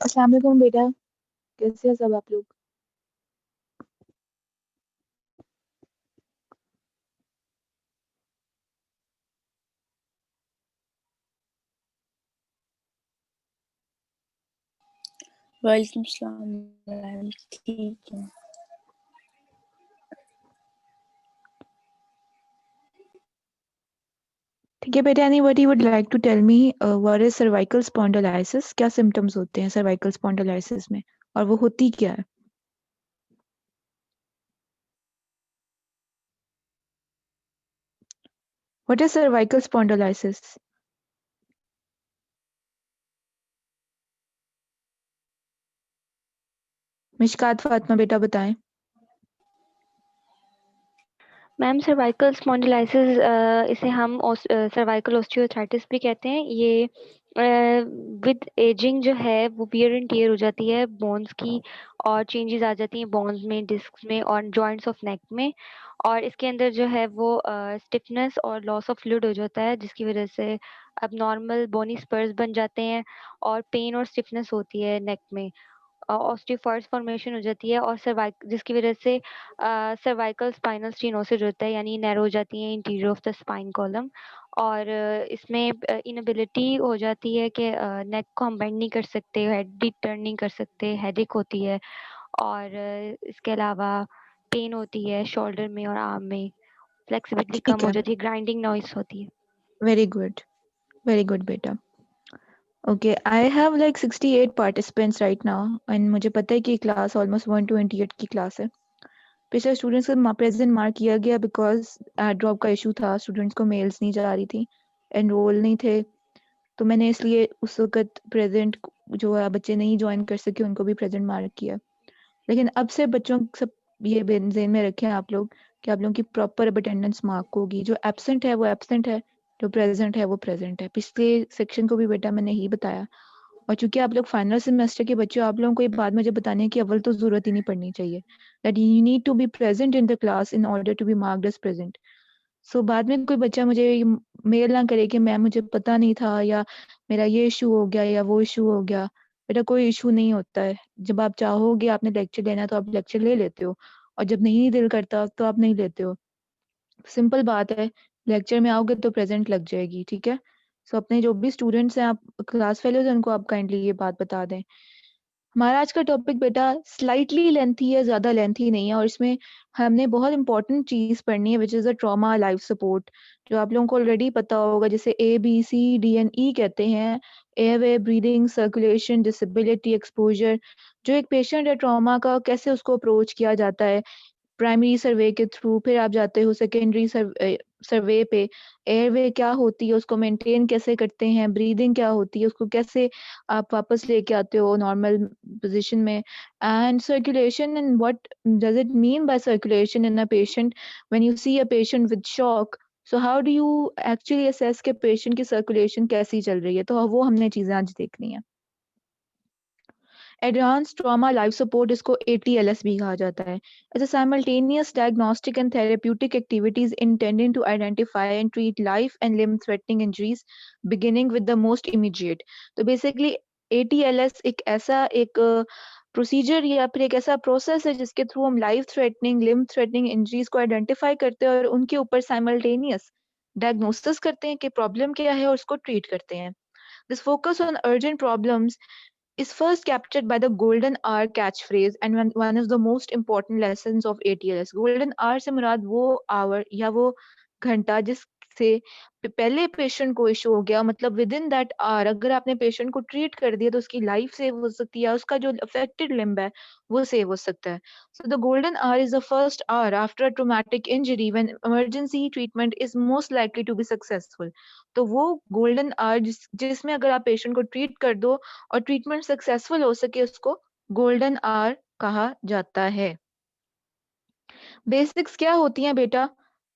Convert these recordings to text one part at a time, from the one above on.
अस्सलाम वालेकुम बेटा, कैसे हैं सब आप लोग? वालेकुम सलाम मैम, ठीक है। ठीक है बेटा, anybody would like to tell me what is cervical spondylosis? क्या सिम्टम्स होते हैं सर्वाइकल स्पॉन्डिलाइसिस में और वो होती क्या है? What is cervical spondylosis? Mishkat Fatima बेटा बताएं। मैम सर्वाइकल स्पॉन्डिलाइसिस इसे हम सर्वाइकल ऑस्टियोआर्थराइटिस भी कहते हैं। ये विद एजिंग जो है वो वियर एंड टियर हो जाती है बोन्स की, और चेंजेस आ जाती हैं बोन्स में, डिस्क में और जॉइंट्स ऑफ नेक में। और इसके अंदर जो है वो स्टिफनेस और लॉस ऑफ फ्लूइड हो जाता है, जिसकी वजह से अब नॉर्मल बोनी स्पर्स बन जाते हैं और पेन और स्टिफनेस होती है नेक में। ऑस्टियोफॉर्स फॉर्मेशन हो जाती है और जिसकी वजह से सर्वाइकल स्पाइनल स्टीनोसिस होता है, यानी नैरो हो जाती है interior of the spine column. और इसमें इनएबिलिटी हो जाती है कि नेक को हम बेंड नहीं कर सकते, हेड टर्न नहीं कर सकते, हेडेक होती है। और इसके अलावा पेन होती है शोल्डर में और आर्म में, फ्लेक्सिबिलिटी कम ठीक हो है, जाती है, ग्राइंडिंग नॉइस होती है। वेरी गुड बेटा। Okay, I have like 68 participants right now and मुझे पता है कि क्लास ऑलमोस्ट 128 की क्लास है। पिछले स्टूडेंट्स का प्रेजेंट मार्क किया गया बिकॉज ड्रॉप का इशू था, स्टूडेंट्स को मेल्स नहीं जा रही थी, एनरोल नहीं थे, तो मैंने इसलिए उस वक्त प्रेजेंट जो है बच्चे नहीं ज्वाइन कर सके उनको भी प्रेजेंट मार्क किया। लेकिन अब से बच्चों सब ये ज़हन में रखें आप लोग कि आप लोगों की प्रॉपर अब अटेंडेंस मार्क होगी। जो एब्सेंट है वो एब्सेंट है, जो प्रेजेंट है वो प्रेजेंट है। पिछले सेक्शन को भी बेटा मैंने ही बताया। और चूंकि आप लोग फाइनल सेमेस्टर के बच्चे हो, आप लोगों को ये बात मुझे बताने की अव्वल तो जरूरत ही नहीं पड़नी चाहिए that you need to be present in the class in order to be marked as present. So बाद में कोई बच्चा मुझे मेल ना करे कि मैम मुझे पता नहीं था, या मेरा ये इशू हो गया या वो इशू हो गया। बेटा कोई इशू नहीं होता है। जब आप चाहोगे आपने लेक्चर लेना तो आप लेक्चर ले लेते हो, और जब नहीं दिल करता तो आप नहीं लेते हो। सिंपल बात है। लेक्चर में आओगे तो प्रेजेंट लग जाएगी, ठीक है। सो अपने जो भी स्टूडेंट्स हैं, आप क्लास फेलोज हैं, उनको आप काइंडली ये बात बता दें। हमारा आज का टॉपिक बेटा स्लाइटली लेंथी है, ज़्यादा लेंथी नहीं है, और इसमें हमने बहुत इंपॉर्टेंट चीज़ पढ़नी है which is a trauma life support, जो आप लोगों को ऑलरेडी पता होगा, जैसे ABCDNE कहते हैं, airway, breathing, circulation, disability, exposure. जो एक पेशेंट है ट्रॉमा का, कैसे उसको अप्रोच किया जाता है प्राइमरी सर्वे के थ्रू, फिर आप जाते हो सेकेंडरी सर्वे पे, एयरवे क्या होती है, उसको मेंटेन कैसे करते हैं, ब्रीदिंग क्या होती है, उसको कैसे आप वापस लेके आते हो नॉर्मल पोजीशन में, and circulation, and what does it mean by circulation in a patient when you see a patient with shock. So how do you actually assess के पेशेंट की सर्कुलेशन कैसी चल रही है, तो वो हमने चीजें आज देखनी है। एडवांस ट्रॉमा लाइफ सपोर्ट, इसको ATLS भी कहा जाता है, as a simultaneous diagnostic and therapeutic activities intending to identify and treat life and limb threatening injuries beginning with the most immediate। तो बेसिकली ATLS एक ऐसा एक प्रोसीजर या फिर एक ऐसा प्रोसेस है जिसके थ्रू हम life threatening, limb threatening injuries को आइडेंटिफाई करते हैं और उनके ऊपर साइमल्टेनियस डायग्नोसिस करते हैं कि प्रॉब्लम क्या है और उसको ट्रीट करते हैं। This focus on urgent problems is first captured by the golden hour catchphrase and one of the most important lessons of ATLS। golden hour से मुराद वो hour या वो घंटा जिससे पहले पेशेंट को इशू हो गया, मतलब विद इन दैट आवर अगर आपने पेशेंट को ट्रीट कर दिया तो उसकी लाइफ सेव हो सकती है, उसका जो अफेक्टेड लिम्ब है वो सेव हो सकता है। So the golden hour is the first hour after a traumatic injury when emergency treatment is most likely to be successful. तो वो गोल्डन आवर जिसमें अगर आप पेशेंट को ट्रीट कर दो और ट्रीटमेंट सक्सेसफुल हो सके, उसको गोल्डन आवर कहा जाता है। बेसिक्स क्या होती हैं बेटा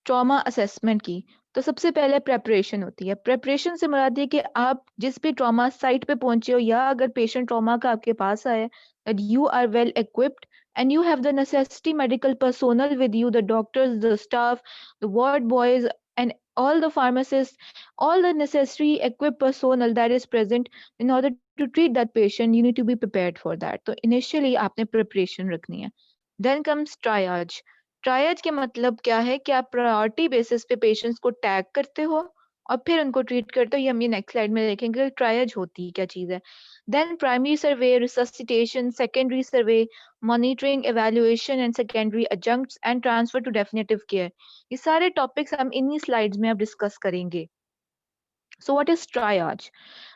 ट्रॉमा असेसमेंट की? तो सबसे पहले प्रेपरेशन होती है। प्रेपरेशन से मुराद ये कि आप जिस भी ट्रॉमा साइट पे पहुंचे हो या अगर पेशेंट ट्रॉमा का आपके पास आए, that you are well equipped and you have the necessary medical personnel with you, the doctors, the staff, the ward boys, and all the pharmacists, all the necessary equipped personnel that is present in order to treat that patient, you need to be prepared for that। तो initially आपने preparation रखनी है। Then comes triage। Triage के मतलब क्या है कि आप प्रायोरिटी बेसिस पे पेशेंट्स को टैग करते हो और फिर उनको ट्रीट करते हो। ये हम ये नेक्स्ट स्लाइड में देखेंगे ट्रायज होती क्या चीज़ है। Then primary survey, resuscitation, secondary survey, monitoring, evaluation and secondary adjuncts and transfer to definitive care. ये सारे टॉपिक्स हम इन्हीं स्लाइड्स में अब डिस्कस करेंगे। So what is triage?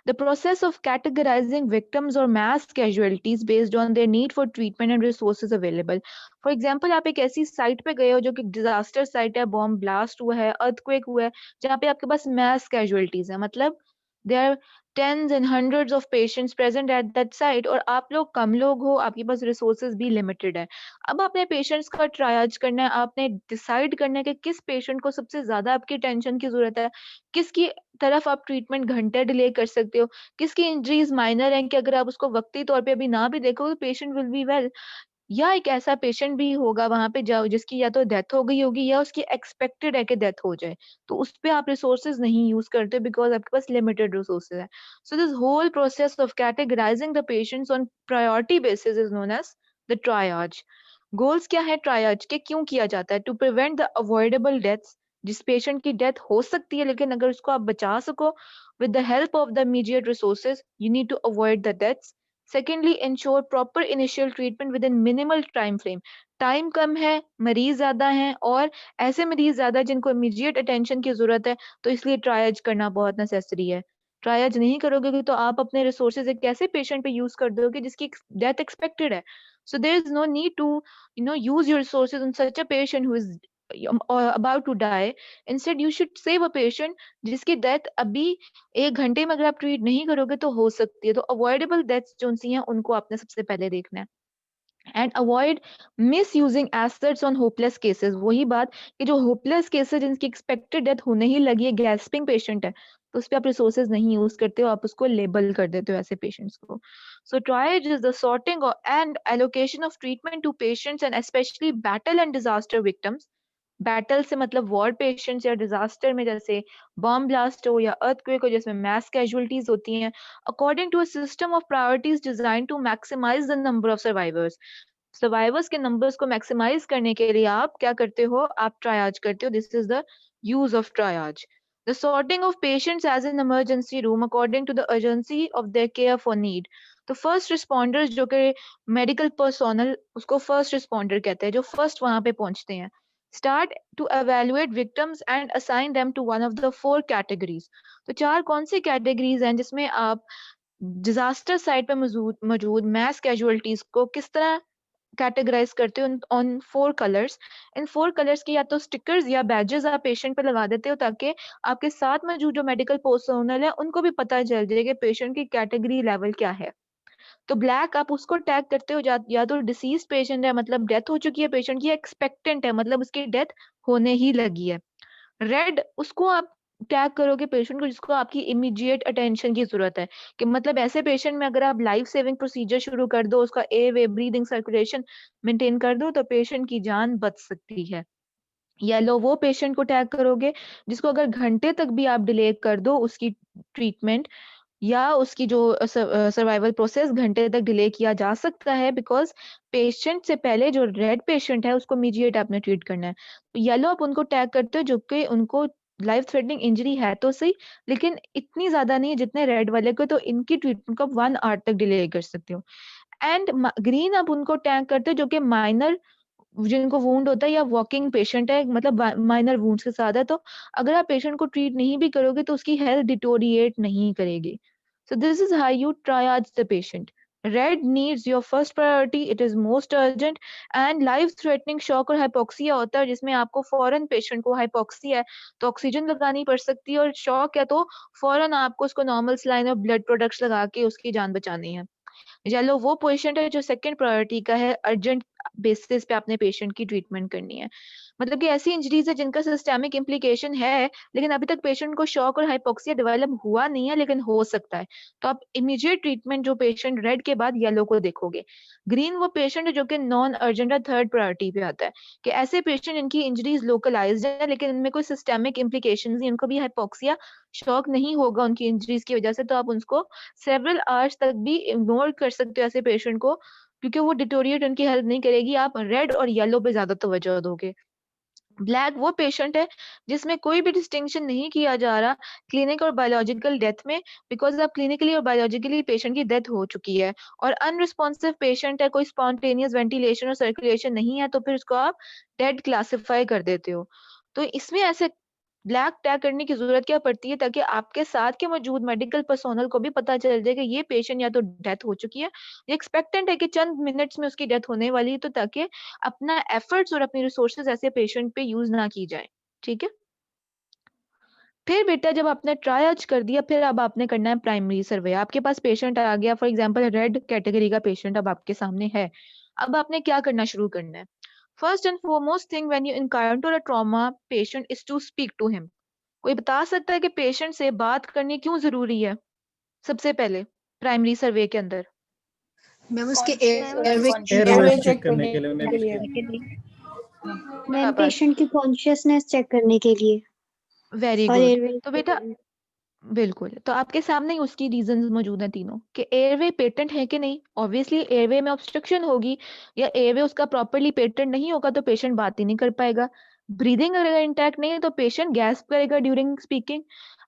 The process of categorizing victims or mass casualties based on their need for treatment and resources available. For example, आप एक ऐसी साइट पे गए हो जो कि डिजास्टर साइट है, बॉम्ब ब्लास्ट हुआ है, अर्थक्वेक हुआ है, जहाँ पे आपके पास mass casualties है, मतलब there are tens and hundreds of patients present at that site और आप लोग कम लोग हो, आपके पास resources भी limited है। अब आपने पेशेंट्स का ट्रायज करना है, आपने डिसाइड करना है कि किस पेशेंट को सबसे ज्यादा आपकी टेंशन की जरूरत है, किसकी तरफ आप ट्रीटमेंट घंटे डिले कर सकते हो, किसकी इंजरीज माइनर हैं कि अगर आप उसको वक्ती तौर पे अभी ना भी देखो तो पेशेंट विल बी वेल, या एक ऐसा पेशेंट भी होगा वहां पे जाओ जिसकी या तो डेथ हो गई होगी या उसकी एक्सपेक्टेड है कि डेथ हो जाए, तो उस पे आप रिसोर्सेज नहीं यूज करते बिकॉज आपके पास लिमिटेड रिसोर्सेज है। So this whole process of categorising the patients on priority basis is known as the triage. Goals क्या है ट्रायज के, क्यों किया जाता है? To prevent the avoidable deaths, जिस पेशेंट की डेथ हो सकती है लेकिन अगर उसको आप बचा सको with the help of the immediate resources, you need to avoid the deaths. Secondly, ensure proper initial treatment within minimal time frame. Time कम है, मरीज ज्यादा हैं और ऐसे मरीज ज्यादा है जिनको इमीडिएट अटेंशन की जरूरत है, तो इसलिए ट्रायज करना बहुत नेसेसरी है। ट्रायज नहीं करोगे तो आप अपने रिसोर्सेज एक ऐसे पेशेंट पे यूज कर दोगे जिसकी डेथ एक्सपेक्टेड है। So there is no need to, use your resources on such a patient who is about to die. Instead, you should save a patient जिसकी डेथ अभी 1 घंटे में अगर आप ट्रीट नहीं करोगे तो हो सकती है। तो अवॉइडेबल डेथ्स जो सी हैं उनको आपने सबसे पहले देखना है। And avoid miss using assets on hopeless cases. वही बात कि जो होपलेस केसेस जिनकी एक्सपेक्टेड डेथ होने ही लगी है, गैस्पिंग पेशेंट है, तो उस पर आप रिसोर्सेज नहीं यूज करते हो, आप उसको लेबल कर देते हो ऐसे पेशेंट्स को। So triage is the sorting and allocation of treatment to patients and specially battle and disaster victims. Battle से मतलब वॉर पेशेंट्स या डिजास्टर में जैसे बॉम्ब ब्लास्ट हो या अर्थक्वेक हो जिसमें मैस कैजुअलिटीज होती हैं, according to a system of priorities design to maximise the number of survivors. Survivors के नंबर्स को मैक्सिमाइज करने के लिए आप क्या करते हो? आप ट्रायज करते हो। This is the use of triage. The sorting of patients as an emergency room according to the urgency of their care for need. तो फर्स्ट रिस्पॉन्डर्स जो कि मेडिकल पर्सोनल, उसको फर्स्ट रिस्पॉन्डर कहते हैं, जो फर्स्ट वहां पे पहुंचते हैं। Start to evaluate victims and assign them to one of the 4 categories। तो 4 कौन सी कैटेगरीज हैं जिसमें आप डिजास्टर साइट पे मौजूद मैस कैजुअलिटीज को किस तरह कैटेगराइज करते हो ऑन 4 कलर्स। इन 4 कलर्स की या तो स्टिकर्स या बैजेस आप पेशेंट पे लगा देते हो, ताकि आपके साथ मौजूद जो मेडिकल पर्सोनल है उनको भी पता चल जाए कि पेशेंट की कैटेगरी लेवल क्या है। तो ब्लैक आप उसको टैग करते हो या तो डिसीज पेशेंट है, मतलब डेथ हो चुकी है पेशेंट की, एक्सपेक्टेंट है मतलब उसकी डेथ होने ही लगी है। रेड उसको आप टैग करोगे पेशेंट को जिसको आपकी इमीडिएट अटेंशन की जरूरत है, कि मतलब ऐसे पेशेंट में अगर आप लाइफ सेविंग प्रोसीजर शुरू कर दो, उसका एयर ब्रीदिंग सर्कुलेशन मेंटेन कर दो, तो पेशेंट की जान बच सकती है। येलो वो पेशेंट को टैग करोगे जिसको अगर घंटे तक भी आप डिले कर दो उसकी ट्रीटमेंट या उसकी जो सर्वाइवल प्रोसेस घंटे तक डिले किया जा सकता है, बिकॉज पेशेंट से पहले जो रेड पेशेंट है उसको इमीडिएट आपने ट्रीट करना है। तो येलो आप उनको टैग करते हो जो कि उनको लाइफ थ्रेटनिंग इंजरी है तो सही, लेकिन इतनी ज्यादा नहीं है जितने रेड वाले को, तो इनकी ट्रीटमेंट को 1 आवर तक डिले कर सकते हो। एंड ग्रीन आप उनको टैग करते हो जो कि माइनर, जिनको वुंड होता है या वॉकिंग पेशेंट है, मतलब माइनर वुंड्स के साथ है, तो अगर आप पेशेंट को ट्रीट नहीं भी करोगे तो उसकी हेल्थ डिटोरिएट नहीं करेगी। So this is how you triage the patient. Red needs your first priority, it is most urgent, and life threatening shock और hypoxia होता है जिसमें आपको फौरन पेशेंट को hypoxia है तो ऑक्सीजन लगानी पड़ सकती है, और शॉक है तो फौरन आपको उसको नॉर्मल सलाइन और ब्लड प्रोडक्ट्स लगा के उसकी जान बचानी है। येलो वो पेशेंट है जो सेकंड प्रायोरिटी का है, अर्जेंट बेसिस पे आपने पेशेंट की ट्रीटमेंट करनी है। मतलब कि ऐसी इंजरीज है जिनका सिस्टेमिक इम्प्लीकेशन है लेकिन अभी तक पेशेंट को शॉक और हाइपोक्सिया डेवलप हुआ नहीं है, लेकिन हो सकता है, तो आप इमीडिएट ट्रीटमेंट जो पेशेंट रेड के बाद येलो को देखोगे। ग्रीन वो पेशेंट है जो कि नॉन अर्जेंट है, थर्ड प्रायोरिटी पे आता है, कि ऐसे पेशेंट इनकी इंजरीज लोकलाइज्ड है लेकिन इनमें कोई सिस्टेमिक इम्प्लीकेशन नहीं, उनको भी हाइपोक्सिया शॉक नहीं होगा उनकी इंजरीज की वजह से, तो आप उसको सेवरल आवर्स तक भी इग्नोर कर सकते हो ऐसे पेशेंट को, क्योंकि वो डिटोरिएट उनकी हेल्प नहीं करेगी। आप रेड और येलो पे ज्यादा तवज्जो दोगे। ब्लैक वो पेशेंट है जिसमें कोई भी डिस्टिंक्शन नहीं किया जा रहा क्लिनिक और बायोलॉजिकल डेथ में, बिकॉज अब क्लिनिकली और बायोलॉजिकली पेशेंट की डेथ हो चुकी है, और अनरिस्पॉन्सिव पेशेंट है, कोई स्पॉन्टेनियस वेंटिलेशन और सर्कुलेशन नहीं है, तो फिर उसको आप डेड क्लासिफाई कर देते हो। तो इसमें ऐसे ब्लैक टैग करने की जरूरत क्या पड़ती है, ताकि आपके साथ के मौजूद मेडिकल पर्सोनल को भी पता चल जाए कि ये पेशेंट या तो डेथ हो चुकी है, ये एक्सपेक्टेंट है कि चंद मिनट्स में उसकी डेथ होने वाली है, तो ताकि अपना एफर्ट्स और अपनी रिसोर्सेज ऐसे पेशेंट पे यूज ना की जाए। ठीक है, फिर बेटा जब आपने ट्रायज कर दिया, फिर अब आपने करना है प्राइमरी सर्वे। आपके पास पेशेंट आ गया, फॉर एग्जांपल रेड कैटेगरी का पेशेंट अब आपके सामने है। अब आपने क्या करना शुरू करना है? First and foremost thing when you encounter a trauma patient is to speak to him. कोई बता सकता है कि पेशेंट से बात करनी क्यों जरूरी है? सबसे पहले प्राइमरी सर्वे के अंदर मैम उसके मैम एयरवे एयरवे चेक करने के लिए मैं मैम पेशेंट की कॉन्शियसनेस चेक करने के लिए वेरी और गुड। एयरवे तो बेटा बिल्कुल, तो आपके सामने ही उसकी रीजंस मौजूद हैं तीनों, कि एयरवे पेटेंट है कि नहीं। ऑब्वियसली एयरवे में ऑब्स्ट्रक्शन होगी या एयरवे उसका प्रॉपर्ली पेटेंट नहीं होगा तो पेशेंट बात ही नहीं कर पाएगा। ब्रीदिंग अगर इंटैक्ट नहीं है तो पेशेंट गैस्प करेगा ड्यूरिंग स्पीकिंग,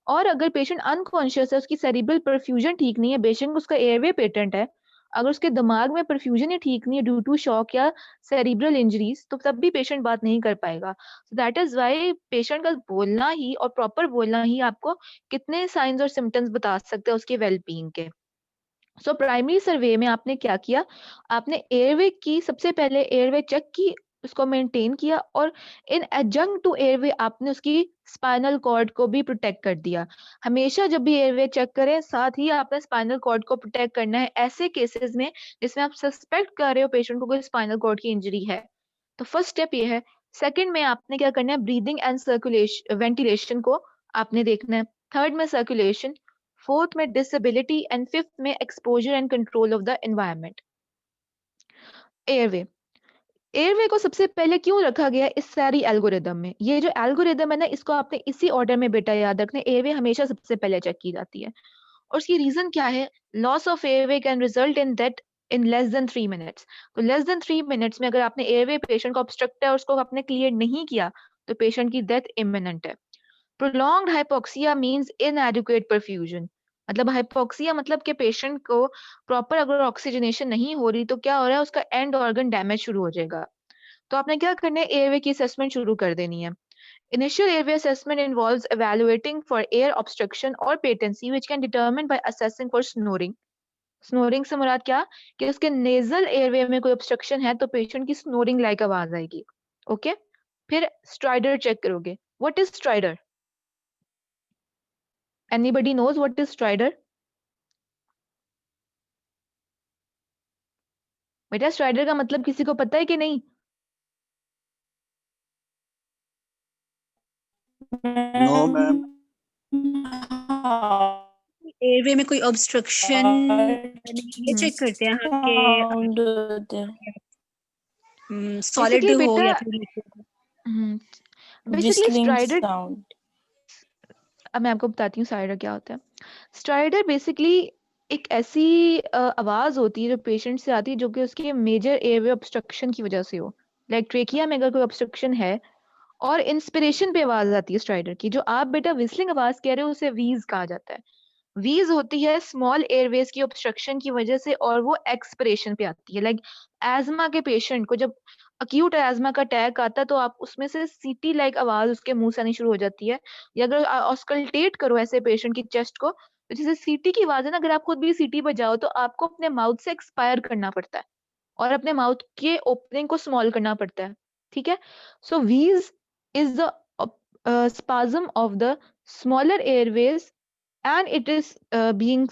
और अगर पेशेंट अनकॉन्शियस है, उसकी सेरिब्रल परफ्यूजन ठीक नहीं है, बेशक उसका एयरवे पेटेंट है, अगर उसके दिमाग में परफ्यूजन ही ठीक नहीं है ड्यू टू शॉक या सेरिब्रल इंजरीज, तो तब भी पेशेंट बात नहीं कर पाएगा। So that is why patient का बोलना ही और प्रॉपर बोलना ही आपको कितने साइंस और सिम्टम्स बता सकते हैं उसके वेलबींग के। सो प्राइमरी सर्वे में आपने क्या किया? आपने एयरवे की सबसे पहले एयरवे चेक की, उसको मेंटेन किया, और इन एडजंक्ट टू एयरवे आपने उसकी स्पाइनल कॉर्ड को भी प्रोटेक्ट कर दिया। हमेशा जब भी एयरवे चेक करें साथ ही आपने स्पाइनल कॉर्ड को प्रोटेक्ट करना है ऐसे केसेस में जिसमें आप सस्पेक्ट कर रहे हो पेशेंट को कोई स्पाइनल कॉर्ड की इंजरी है। तो फर्स्ट स्टेप ये है। सेकंड में आपने क्या करना है? ब्रीदिंग एंड सर्कुलेशन वेंटिलेशन को आपने देखना है। थर्ड में सर्कुलेशन, फोर्थ में डिसेबिलिटी, एंड फिफ्थ में exposure and control of the environment. Airway, airway को सबसे पहले क्यों रखा गया इस सारी एल्गोरिदम में? ये जो एल्गोरिदम है ना, इसको आपने इसी ऑर्डर में बेटा याद रखना। एयरवे हमेशा सबसे पहले चेक की जाती है, और उसकी रीजन क्या है? Loss of airway can result in death in less than 3 minutes. तो लेस देन 3 मिनट्स में अगर आपने एयरवे पेशेंट को ऑब्स्ट्रक्ट है और उसको आपने क्लियर नहीं किया तो पेशेंट की डेथ इमिनेंट है। Prolonged hypoxia means inadequate perfusion. मतलब हाइपोक्सिया मतलब कि पेशेंट को प्रॉपर अगर ऑक्सीजनेशन नहीं हो रही तो क्या हो रहा है, उसका एंड ऑर्गन डैमेज शुरू हो जाएगा। तो आपने क्या करना है, एयरवे की असेसमेंट शुरू कर देनी है। Initial airway assessment involves evaluating for air obstruction or patency, which can determine by assessing for snoring. Snoring से मुराद क्या, कि उसके nasal airway में कोई obstruction है तो पेशेंट की snoring like आवाज आएगी। ओके, फिर स्ट्राइडर चेक करोगे। What is stridor? Anybody knows what is stridor? बेटा स्ट्राइडर का मतलब किसी को पता है कि नहीं? No ma'am. एयरवे में कोई ऑब्स्ट्रक्शन ये चेक करते हैं साउंड होते हैं। सॉलिड Basically हो बेटा या फिर liquid हो। Basically Whistling strider, sound. अब मैं आपको बताती हूँ स्ट्राइडर क्या होता है। स्ट्राइडर बेसिकली एक ऐसी आवाज होती है जो पेशेंट से आती है जो कि उसके मेजर एयरवे ऑब्स्ट्रक्शन की वजह से हो। लाइक ट्रेकिया में अगर कोई ऑब्स्ट्रक्शन है और इंस्पिरेशन पे आवाज आती है स्ट्राइडर की। जो आप बेटा विस्लिंग आवाज कह रहे हो उसे वीज कहा जाता है। वीज होती है स्मॉल एयरवेज की ऑब्स्ट्रक्शन की वजह से और वो एक्सपिरेशन पे आती है। लाइक एजमा के पेशेंट को जब अक्यूट एजमा का अटैक आता है तो आप उसमें से सीटी लाइक आवाज उसके मुंह से आनी शुरू हो जाती है। या अगर ऑस्कल्टेट करो ऐसे पेशेंट की चेस्ट को, तो जैसे सीटी की आवाज है ना, अगर आप खुद भी सीटी बजाओ तो आपको अपने माउथ से एक्सपायर करना पड़ता है और अपने माउथ के ओपनिंग को स्मॉल करना पड़ता है। ठीक है, सो वीज is the spasm of the smaller airways and it is being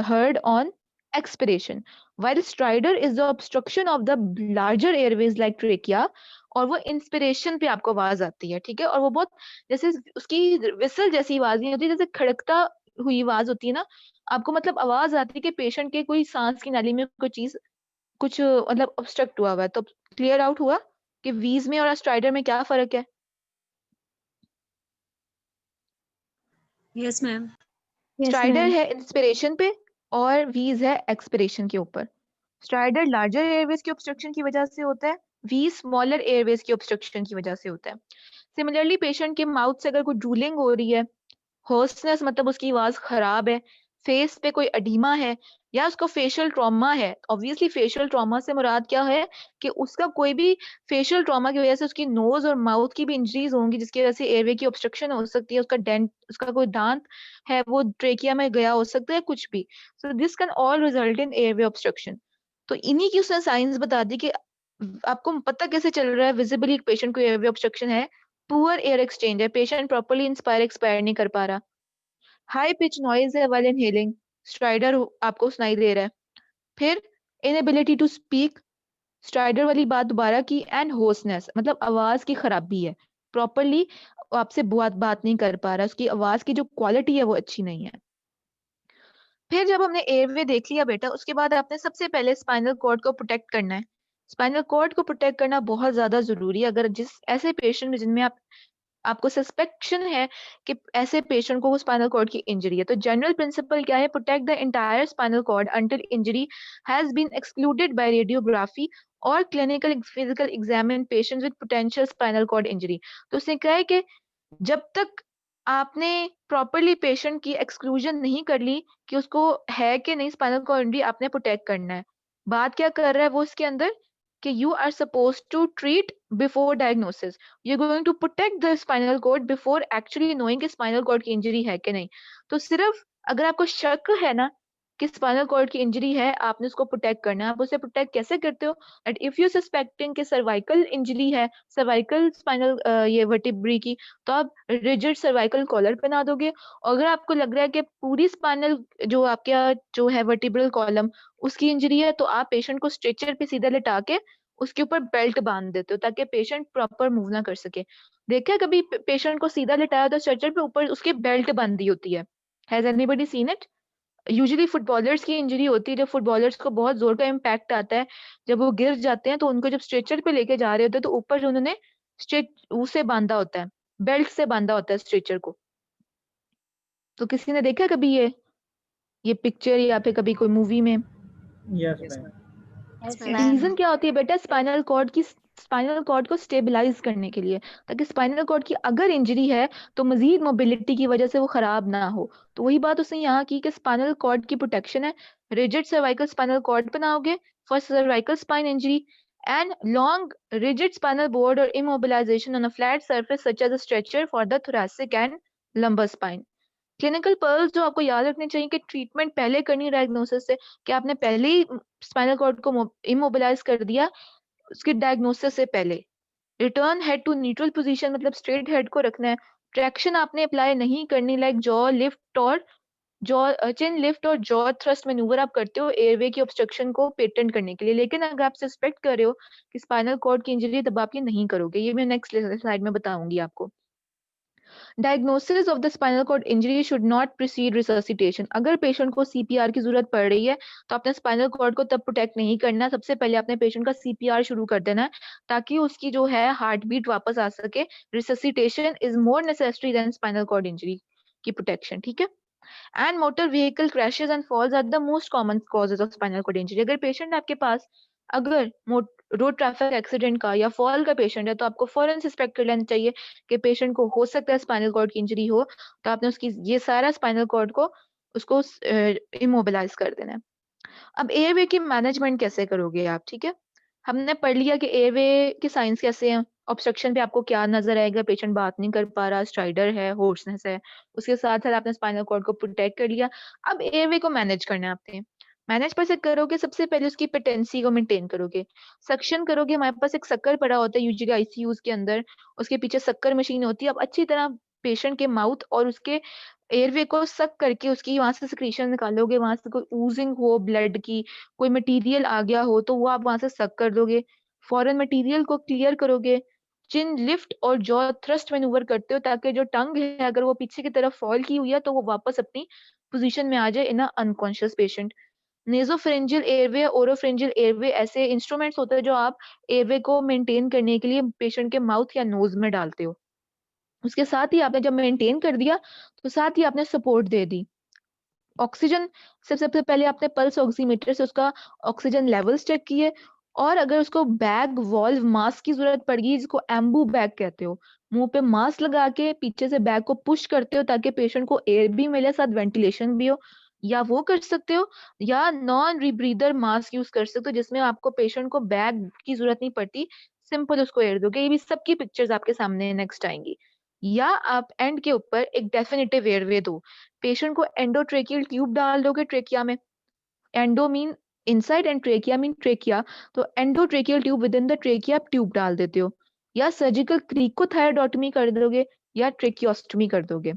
heard on expiration, while stridor is the obstruction of the larger airways like trachea, और वो इंस्पिरेशन पे आपको आवाज आती है। ठीक है, और वो बहुत जैसे उसकी विसल जैसी आवाज नहीं होती, जैसे खड़कता हुई आवाज होती है ना, आपको मतलब आवाज आती है कि पेशेंट के कोई सांस की नाली में कोई चीज कुछ मतलब ऑब्स्ट्रक्ट हुआ है। तो क्लियर आउट हुआ कि वीज में और स्ट्राइडर में क्या फर्क है। Yes ma'am. स्ट्राइडर है इंस्पिरेशन पे और वीज है एक्सपिरेशन के ऊपर। स्ट्राइडर लार्जर एयरवेज की ऑब्स्ट्रक्शन की वजह से होता है, वी स्मॉलर एयरवेज की ऑब्स्ट्रक्शन की वजह से होता है। सिमिलरली पेशेंट के माउथ से अगर कोई ड्रूलिंग हो रही है, होर्सनेस मतलब उसकी आवाज खराब है, फेस पे कोई एडिमा है या उसको फेशियल ट्रॉमा है। ऑब्वियसली फेशियल ट्रॉमा से मुराद क्या है कि उसका कोई भी फेशियल ट्रॉमा की वजह से उसकी नोज और माउथ की भी इंजरीज होंगी जिसकी वजह से एयरवे की ऑब्स्ट्रक्शन हो सकती है। उसका डेंट, उसका कोई दांत है वो ट्रेकिया में गया हो सकता है, कुछ भी। So this can all result in airway obstruction. तो इन्हीं की उसने साइंस बता दी कि आपको पता कैसे चल रहा है विजिबली एक पेशेंट को एयरवे ऑब्स्ट्रक्शन है। पुअर एयर एक्सचेंज है, पेशेंट प्रॉपर्ली इंस्पायर एक्सपायर नहीं कर पा रहा। हाई पिच नॉइज है व्हाइल इनहेलिंग, स्ट्राइडर आपको सुनाई दे रहा है। फिर इनएबिलिटी टू स्पीक, स्ट्राइडर वाली बात दोबारा की। एंड होर्सनेस मतलब आवाज की खराबी है, प्रॉपर्ली आपसे बात नहीं कर पा रहा, उसकी आवाज की जो क्वालिटी है वो अच्छी नहीं है। फिर जब हमने एयरवे देख लिया बेटा, उसके बाद आपने सबसे पहले स्पाइनल कॉर्ड को प्रोटेक्ट करना है। स्पाइनल कॉर्ड को प्रोटेक्ट करना बहुत ज्यादा जरूरी है। अगर जिस ऐसे पेशेंट में जिनमें आपको सस्पेक्शन है कि ऐसे पेशेंट को स्पाइनल कॉर्ड की इंजरी है, तो जनरल प्रिंसिपल क्या है, protect the entire spinal cord until injury has been excluded by radiography और clinical physical examine patients with potential spinal cord injury. तो उसने कहा है कि जब तक आपने प्रॉपरली पेशेंट की एक्सक्लूजन नहीं कर ली कि उसको है कि नहीं स्पाइनल कॉर्ड इंजरी, आपने प्रोटेक्ट करना है। बात क्या कर रहा है वो इसके अंदर कि you are suppose to treat before diagnosis, you are going to protect the spinal cord before actually knowing कि स्पाइनल कॉर्ड की इंजरी है कि नहीं। तो सिर्फ अगर आपको शक है ना कि स्पाइनल कॉर्ड की इंजरी है, आपने उसको प्रोटेक्ट करना है। आप उसे प्रोटेक्ट कैसे करते हो, दैट इफ यू सस्पेक्टिंग कि सर्वाइकल इंजरी है, सर्वाइकल स्पाइनल ये वर्टिब्री की, तो आप रिजिड सर्वाइकल कॉलर पहना दोगे। और अगर आपको लग रहा है कि पूरी स्पाइनल जो आपका जो है वर्टिब्रल कॉलम उसकी इंजरी है, तो आप पेशेंट को स्ट्रेचर पे सीधा लिटा के उसके ऊपर बेल्ट बांध देते हो ताकि पेशेंट प्रॉपर मूव ना कर सके। देखा कभी पेशेंट को सीधा लिटाया तो स्ट्रेचर पे ऊपर उसके बेल्ट बंधी होती है। Has anybody seen it? Usually footballers की इंजरी होती है जब फुटबॉलर्स को बहुत जोर का इम्पैक्ट आता है, जब वो गिर जाते हैं तो उनको जब स्ट्रेचर पे लेके जा रहे होते हैं तो ऊपर जो उन्होंने स्ट्रेच उसे बांधा होता है, बेल्ट से बांधा होता है स्ट्रेचर को। तो किसी ने देखा कभी ये पिक्चर या फिर कभी कोई मूवी में? Yes ma'am. मैम रीजन क्या होती है बेटा स्पाइनल कॉर्ड की स्पाइनल कॉर्ड को स्टेबलाइज करने के लिए, ताकि स्पाइनल कॉर्ड की अगर इंजरी है तो मजीद मोबिलिटी की वजह से वो खराब ना हो। तो वही बात उसने यहाँ की कि स्पाइनल कॉर्ड की प्रोटेक्शन है, रिजिड सर्वाइकल स्पाइनल कॉर्ड बनाओगे for cervical spine injury, and long rigid spinal board or immobilization on a flat surface such as a stretcher for the thoracic and lumbar spine. Clinical pearls जो आपको याद रखने चाहिए कि treatment पहले करनी diagnosis से, कि आपने पहले ही स्पाइनल कॉर्ड को इमोबिलाइज कर दिया उसके डायग्नोसिस से पहले। Return head to neutral position, मतलब स्ट्रेट हेड को रखना है। ट्रैक्शन आपने अप्लाई नहीं करनी, लाइक जॉ लिफ्ट और चिन लिफ्ट और जॉ थ्रस्ट मैन्यूवर आप करते हो एयरवे की ऑब्स्ट्रक्शन को पेटेंट करने के लिए, लेकिन अगर आप सस्पेक्ट कर रहे हो कि स्पाइनल कॉर्ड की इंजरी तब आप ये नहीं करोगे। ये मैं नेक्स्ट स्लाइड में बताऊंगी आपको। Diagnosis of the spinal cord injury should not precede resuscitation. अगर पेशेंट को सीपीआर की जरूरत पड़ रही है तो आपने स्पाइनल कॉर्ड को तब प्रोटेक्ट नहीं करना, सबसे पहले आपने पेशेंट का सीपीआर शुरू कर देना है ताकि उसकी जो है हार्ट बीट वापस आ सके। Resuscitation is more necessary than spinal cord injury की प्रोटेक्शन, ठीक है। And motor vehicle crashes and falls are the most common causes of spinal cord injury. अगर पेशेंट आपके पास अगर रोड ट्रैफिक एक्सीडेंट का या फॉल का पेशेंट है तो आपको फौरन सस्पेक्ट कर लेना चाहिए कि पेशेंट को हो सकता है स्पाइनल कॉर्ड की इंजरी हो, तो आपने उसकी ये सारा स्पाइनल कॉर्ड को उसको इमोबिलाइज कर देना है। अब एयरवे की मैनेजमेंट कैसे करोगे आप, ठीक है। हमने पढ़ लिया कि एयरवे के साइंस कैसे हैं, ऑब्स्ट्रक्शन पे आपको क्या नजर आएगा, पेशेंट बात नहीं कर पा रहा, स्ट्राइडर है, होर्सनेस है, उसके साथ साथ आपने स्पाइनल कॉर्ड को प्रोटेक्ट कर लिया। अब एयरवे को मैनेज करना है आपने। मैनेज कैसे करोगे, सबसे पहले उसकी पेटेंसी को मेंटेन करोगे, सक्शन करोगे। हमारे पास एक शक्कर पड़ा होता है यूजुअली आईसीयूज के अंदर, उसके पीछे शक्कर मशीन होती है। अब अच्छी तरह पेशेंट के माउथ और उसके एयरवे को सक करके उसकी वहां से सिक्रीशन निकालोगे, वहां से कोई ऊजिंग हो ब्लड की, कोई मटेरियल आ गया हो तो वो आप वहां से सक कर दोगे, फॉरेन मटेरियल को क्लियर करोगे। चिन लिफ्ट और जॉ थ्रस्ट मैन्यूवर करते हो ताकि जो टंग है अगर वो पीछे की तरफ फॉल की हुई है तो वो वापस अपनी पोजीशन में आ जाए in unconscious patient. Nasopharyngeal airway, oropharyngeal airway ऐसे इंस्ट्रूमेंट्स होते हैं जो आप एयरवे को मेंटेन करने के लिए पेशेंट के माउथ या नोज में डालते हो। उसके साथ ही आपने जब मेंटेन कर दिया तो साथ ही आपने सपोर्ट दे दी। ऑक्सीजन सबसे पहले आपने पल्स ऑक्सीमीटर से उसका ऑक्सीजन लेवल्स चेक किए, और अगर उसको बैग वॉल्व मास्क की जरूरत पड़ेगी, जिसको एम्बू बैग कहते हो, मुंह पे मास्क लगा के पीछे से बैग को पुश करते हो ताकि पेशेंट को एयर भी मिले साथ वेंटिलेशन भी हो, या वो कर सकते हो, या नॉन रीब्रीदर मास्क यूज कर सकते हो जिसमें आपको पेशेंट को बैग की जरूरत नहीं पड़ती, सिंपल उसको एयर दोगे। ये भी सबकी पिक्चर्स आपके सामने नेक्स्ट आएंगी। या आप एंड के ऊपर एक डेफिनेटिव एयरवे दो, पेशेंट को एंडोट्रेकियल ट्यूब डाल दोगे ट्रेकिया में। Endo mean inside and trachea mean trachea, तो endotracheal tube with in the trachea tube डाल देते हो, या सर्जिकल क्रीकोथायरोडोटमी कर दोगे या ट्रेकियोस्टमी कर दोगे।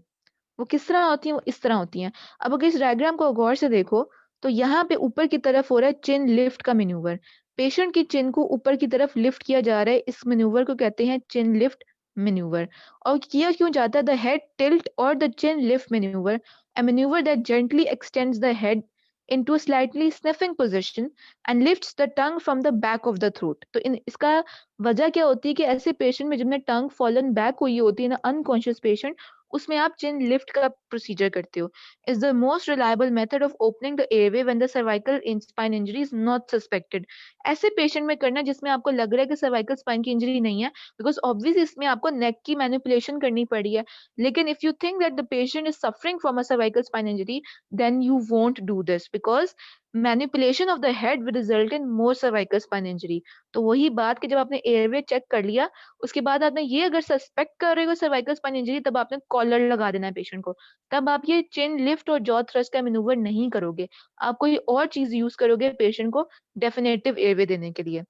वो किस तरह होती है, वो इस तरह होती हैं। अब अगर इस डायग्राम को गौर से देखो तो यहाँ पे ऊपर की तरफ हो रहा है चिन लिफ्ट का मैन्यूवर, पेशेंट की चिन को ऊपर की तरफ लिफ्ट किया जा रहा है, इस मैन्यूवर को कहते हैं चिन लिफ्ट मैन्यूवर। और किया क्यों जाता है, द हेड टिल्ट और the chin lift manoeuvre, a maneuver that gently extends the head into a slightly sniffing position and lifts the tongue from the back of the throat। तो इसका वजह क्या होती है कि ऐसे पेशेंट में जिनमें टंग फॉलन बैक हुई होती है ना, अनकॉन्शियस पेशेंट, उसमें आप चिन लिफ्ट का प्रोसीजर करते हो। Is the most reliable method of opening the airway when the cervical spine injury is not suspected. ऐसे पेशेंट में करना जिसमें आपको लग रहा है कि सर्वाइकल स्पाइन की इंजरी नहीं है, बिकॉज ऑब्वियसली इसमें आपको नेक की मैनिपुलेशन करनी पड़ी है। लेकिन if you think that the patient is suffering from a cervical spine injury, then you won't do this because manipulation of the head will result in more cervical spine injury। तो वही बात कि जब आपने एयरवे चेक कर लिया उसके बाद आपने ये अगर सस्पेक्ट कर रहे हो सर्वाइकल स्पाइन इंजरी, तब आपने कॉलर लगा देना है पेशेंट को, तब आप ये चिन लिफ्ट और जॉ थ्रस्ट का मैन्यूवर नहीं करोगे, आप कोई और चीज यूज करोगे पेशेंट को डेफिनेटिव एयरवे देने के लिए।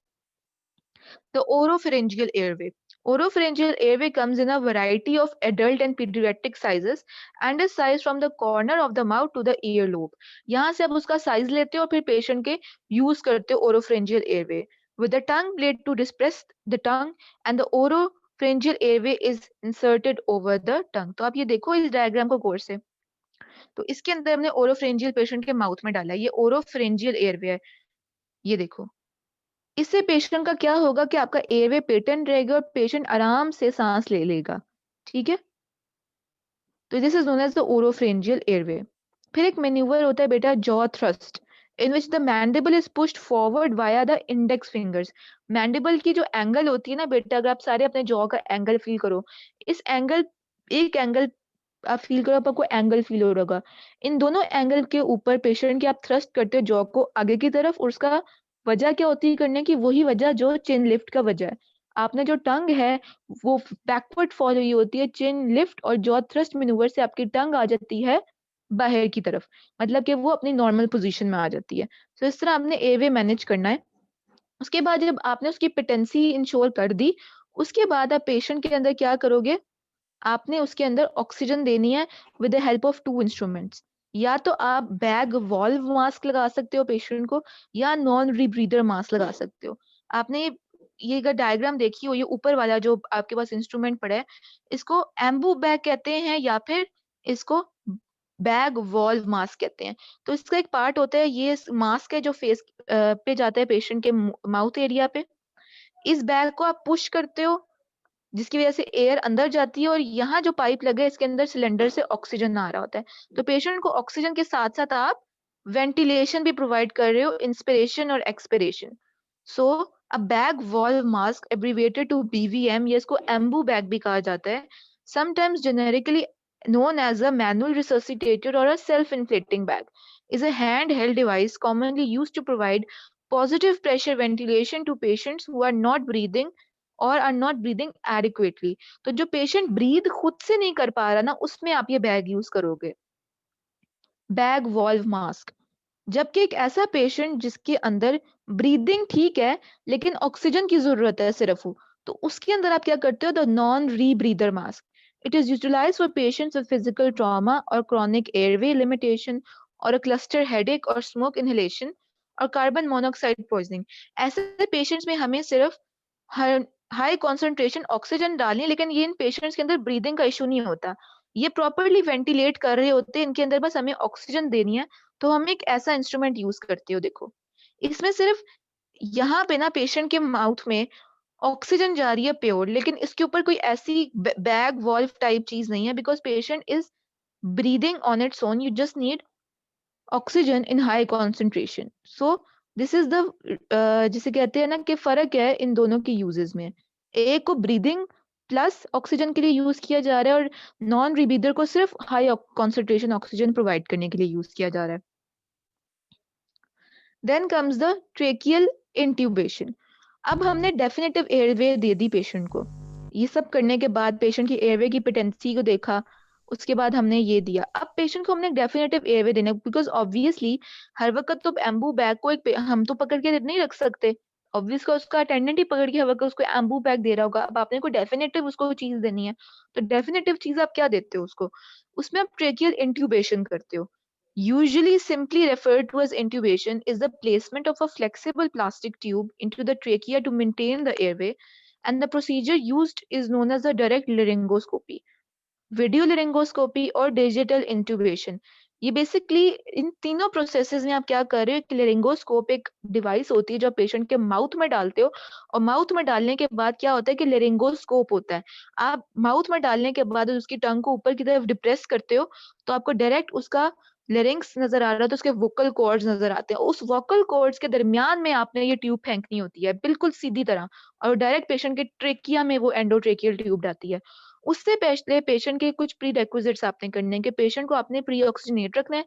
The oropharyngeal airway. Oropharyngeal airway comes in a variety of adult and pediatric sizes and is sized from the corner of the mouth to the earlobe। यहाँ से आप उसका साइज लेते हो और फिर पेशेंट के यूज करते हो oropharyngeal airway with the tongue blade to depress the tongue and the oropharyngeal airway is inserted over the tongue। तो आप ये देखो इस डायग्राम को गौर से, तो इसके अंदर हमने oropharyngeal पेशेंट के माउथ में डाला है, ये oropharyngeal airway है, ये देखो। इससे पेशेंट का क्या होगा कि आपका एयरवे पेटेंट रहेगा और पेशेंट आराम से सांस ले लेगा, ठीक है। तो this is known as the oropharyngeal airway. फिर एक मैन्यूवर होता है बेटा jaw thrust. in which the mandible is pushed forward via the index fingers. Mandible की जो एंगल होती है ना बेटा, अगर आप सारे अपने जॉ का एंगल फील करो, इस एंगल एक एंगल आप फील करो, आपको एंगल फील हो रहा होगा। इन दोनों एंगल के ऊपर पेशेंट के आप थ्रस्ट करते हो जॉ को आगे की तरफ, और उसका वजह क्या होती है करने की? वही वजह जो चिन लिफ्ट का वजह है। आपने जो टंग है वो बैकवर्ड फॉल हुई होती है, चिन लिफ्ट और जॉ थ्रस्ट मैन्यूवर से आपकी टंग आ जाती है बाहर की तरफ, मतलब कि वो अपनी नॉर्मल पोजीशन में आ जाती है। तो इस तरह आपने एवे मैनेज करना है। उसके बाद जब आपने उसकी पेटेंसी इंश्योर कर दी, उसके बाद आप पेशेंट के अंदर क्या करोगे? आपने उसके अंदर ऑक्सीजन देनी है with the help of 2 instruments. या तो आप बैग वॉल्व मास्क लगा सकते हो पेशेंट को, या नॉन रीब्रीदर मास्क लगा सकते हो। आपने ये अगर डायग्राम देखी हो, ये ऊपर वाला जो आपके पास इंस्ट्रूमेंट पड़ा है, इसको एम्बू बैग कहते हैं या फिर इसको बैग वॉल्व मास्क कहते हैं। तो इसका एक पार्ट होता है, ये मास्क है जो फेस पे जाता है पेशेंट के माउथ एरिया पे। इस बैग को आप पुश करते हो, जिसकी वजह से एयर अंदर जाती है, और यहाँ जो पाइप लगा है इसके अंदर सिलेंडर से ऑक्सीजन आ रहा होता है। तो पेशेंट को ऑक्सीजन के साथ साथ आप वेंटिलेशन भी प्रोवाइड कर रहे हो, इंस्पिरेशन और expiration. So a bag valve mask, abbreviated to BVM, या इसको एम्बू बैग भी कहा जाता है, sometimes generically known as a manual resuscitator or a self-inflating bag, is a handheld device commonly used to provide positive pressure ventilation to patients who are not breathing or are not breathing adequately. तो जो patient breathe खुद से नहीं कर पा रहा ना, उसमें आप ये बैग यूज करोगे, बैग वॉल्व मास्क। जबकि एक ऐसा पेशेंट जिसके अंदर ब्रीदिंग ठीक है लेकिन ऑक्सीजन की जरूरत है सिर्फ वो, तो उसके अंदर आप क्या करते हो? The non rebreather mask. It is utilised for patients with physical trauma और क्रॉनिक एयरवे लिमिटेशन और अ क्लस्टर हेडेक और स्मोक इनहेलेशन और कार्बन मोनोऑक्साइड पॉइजनिंग। ऐसे पेशेंट्स में हमें सिर्फ हाई कॉन्सेंट्रेशन ऑक्सीजन डालनी है, लेकिन ये इन पेशेंट्स के अंदर ब्रीदिंग का इशू नहीं होता, ये प्रॉपरली वेंटिलेट कर रहे होते हैं, इनके अंदर बस हमें ऑक्सीजन देनी है। तो हम एक ऐसा इंस्ट्रूमेंट यूज करते हो, देखो इसमें सिर्फ यहाँ पे ना पेशेंट के माउथ में ऑक्सीजन जा रही है प्योर, लेकिन इसके ऊपर कोई ऐसी बैग वॉल्व टाइप चीज नहीं है, because patient is breathing on its own, you just need oxygen in high concentration. So this is the जिसे कहते हैं ना कि फर्क है इन दोनों के यूजेस में। एक को ब्रीदिंग प्लस ऑक्सीजन के लिए यूज किया जा रहा है, और नॉन रीब्रीदर को सिर्फ हाई कॉन्सेंट्रेशन ऑक्सीजन प्रोवाइड करने के लिए यूज किया जा रहा है। Then comes the tracheal intubation. अब हमने डेफिनेटिव एयरवे दे दी पेशेंट को, ये सब करने के बाद पेशेंट की एयरवे की पेटेंसी को देखा, उसके बाद हमने ये दिया। अब पेशेंट को हमने डेफिनेटिव एयरवे देना, बिकॉज ऑब्वियसली हर वक्त तो एम्बू बैग को हम तो पकड़ के नहीं रख सकते, ऑब्वियस का उसका अटेंडेंट ही पकड़ के हर वक्त उसको एम्बू बैग दे रहा होगा। अब आपने कोई डेफिनेटिव उसको चीज देनी है, तो डेफिनेटिव चीज आप क्या देते हो उसको? उसमें आप ट्रेकियल इंट्यूबेशन करते हो। Usually simply referred to as intubation is the placement of a flexible plastic tube into the trachea to maintain the airway, and the procedure used is known as the direct laryngoscopy, video laryngoscopy और digital intubation। ये basically इन तीनों processes में आप क्या कर रहे हो? एक लेरिंगोस्कोप एक डिवाइस होती है जो पेशेंट के माउथ में डालते हो, और माउथ में डालने के बाद क्या होता है कि लेरिंगोस्कोप होता है। आप माउथ में डालने के बाद उसकी टंग को ऊपर की तरफ डिप्रेस करते हो, तो आपको डायरेक्ट उसका लेरिंग्स नजर आ रहा है, तो उसके वोकल कॉर्ड्स नजर आते हैं। उस वोकल कॉर्ड्स के दरमियान में आपने ये ट्यूब फेंकनी होती है बिल्कुल सीधी तरह, और डायरेक्ट पेशेंट के ट्रेकिया में वो एंडोट्रेकियल ट्यूब जाती है। उससे पहले पेशेंट के कुछ प्री रिक्विजिट्स आपने करने हैं कि पेशेंट को आपने प्री ऑक्सीजनेट रखना है,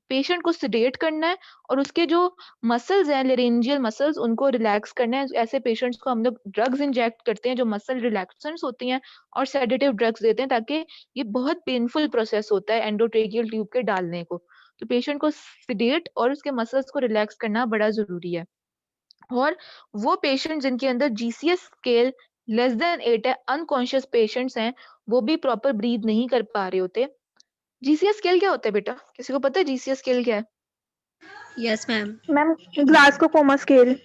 पेशेंट को सिडेट करना है, और उसके जो मसल्स हैं लेरेंजियल मसल्स उनको रिलैक्स करना है। ऐसे पेशेंट्स को हम लोग ड्रग्स इंजेक्ट करते हैं जो मसल रिलैक्सेंट्स होती हैं, और सेडेटिव ड्रग्स देते हैं, ताकि ये बहुत पेनफुल प्रोसेस होता है एंडोट्रेकियल ट्यूब के डालने को। तो पेशेंट को सिडेट और उसके मसल्स को रिलैक्स करना बड़ा जरूरी है। और वो पेशेंट जिनके अंदर GCS स्केल लेस देन 8 है, अनकॉन्शियस पेशेंट्स हैं, वो भी प्रॉपर ब्रीद नहीं कर पा रहे होते। GCS स्केल क्या होता है बेटा? किसी को पता है GCS स्केल क्या है? Yes ma'am. Ma'am Glasgow coma scale.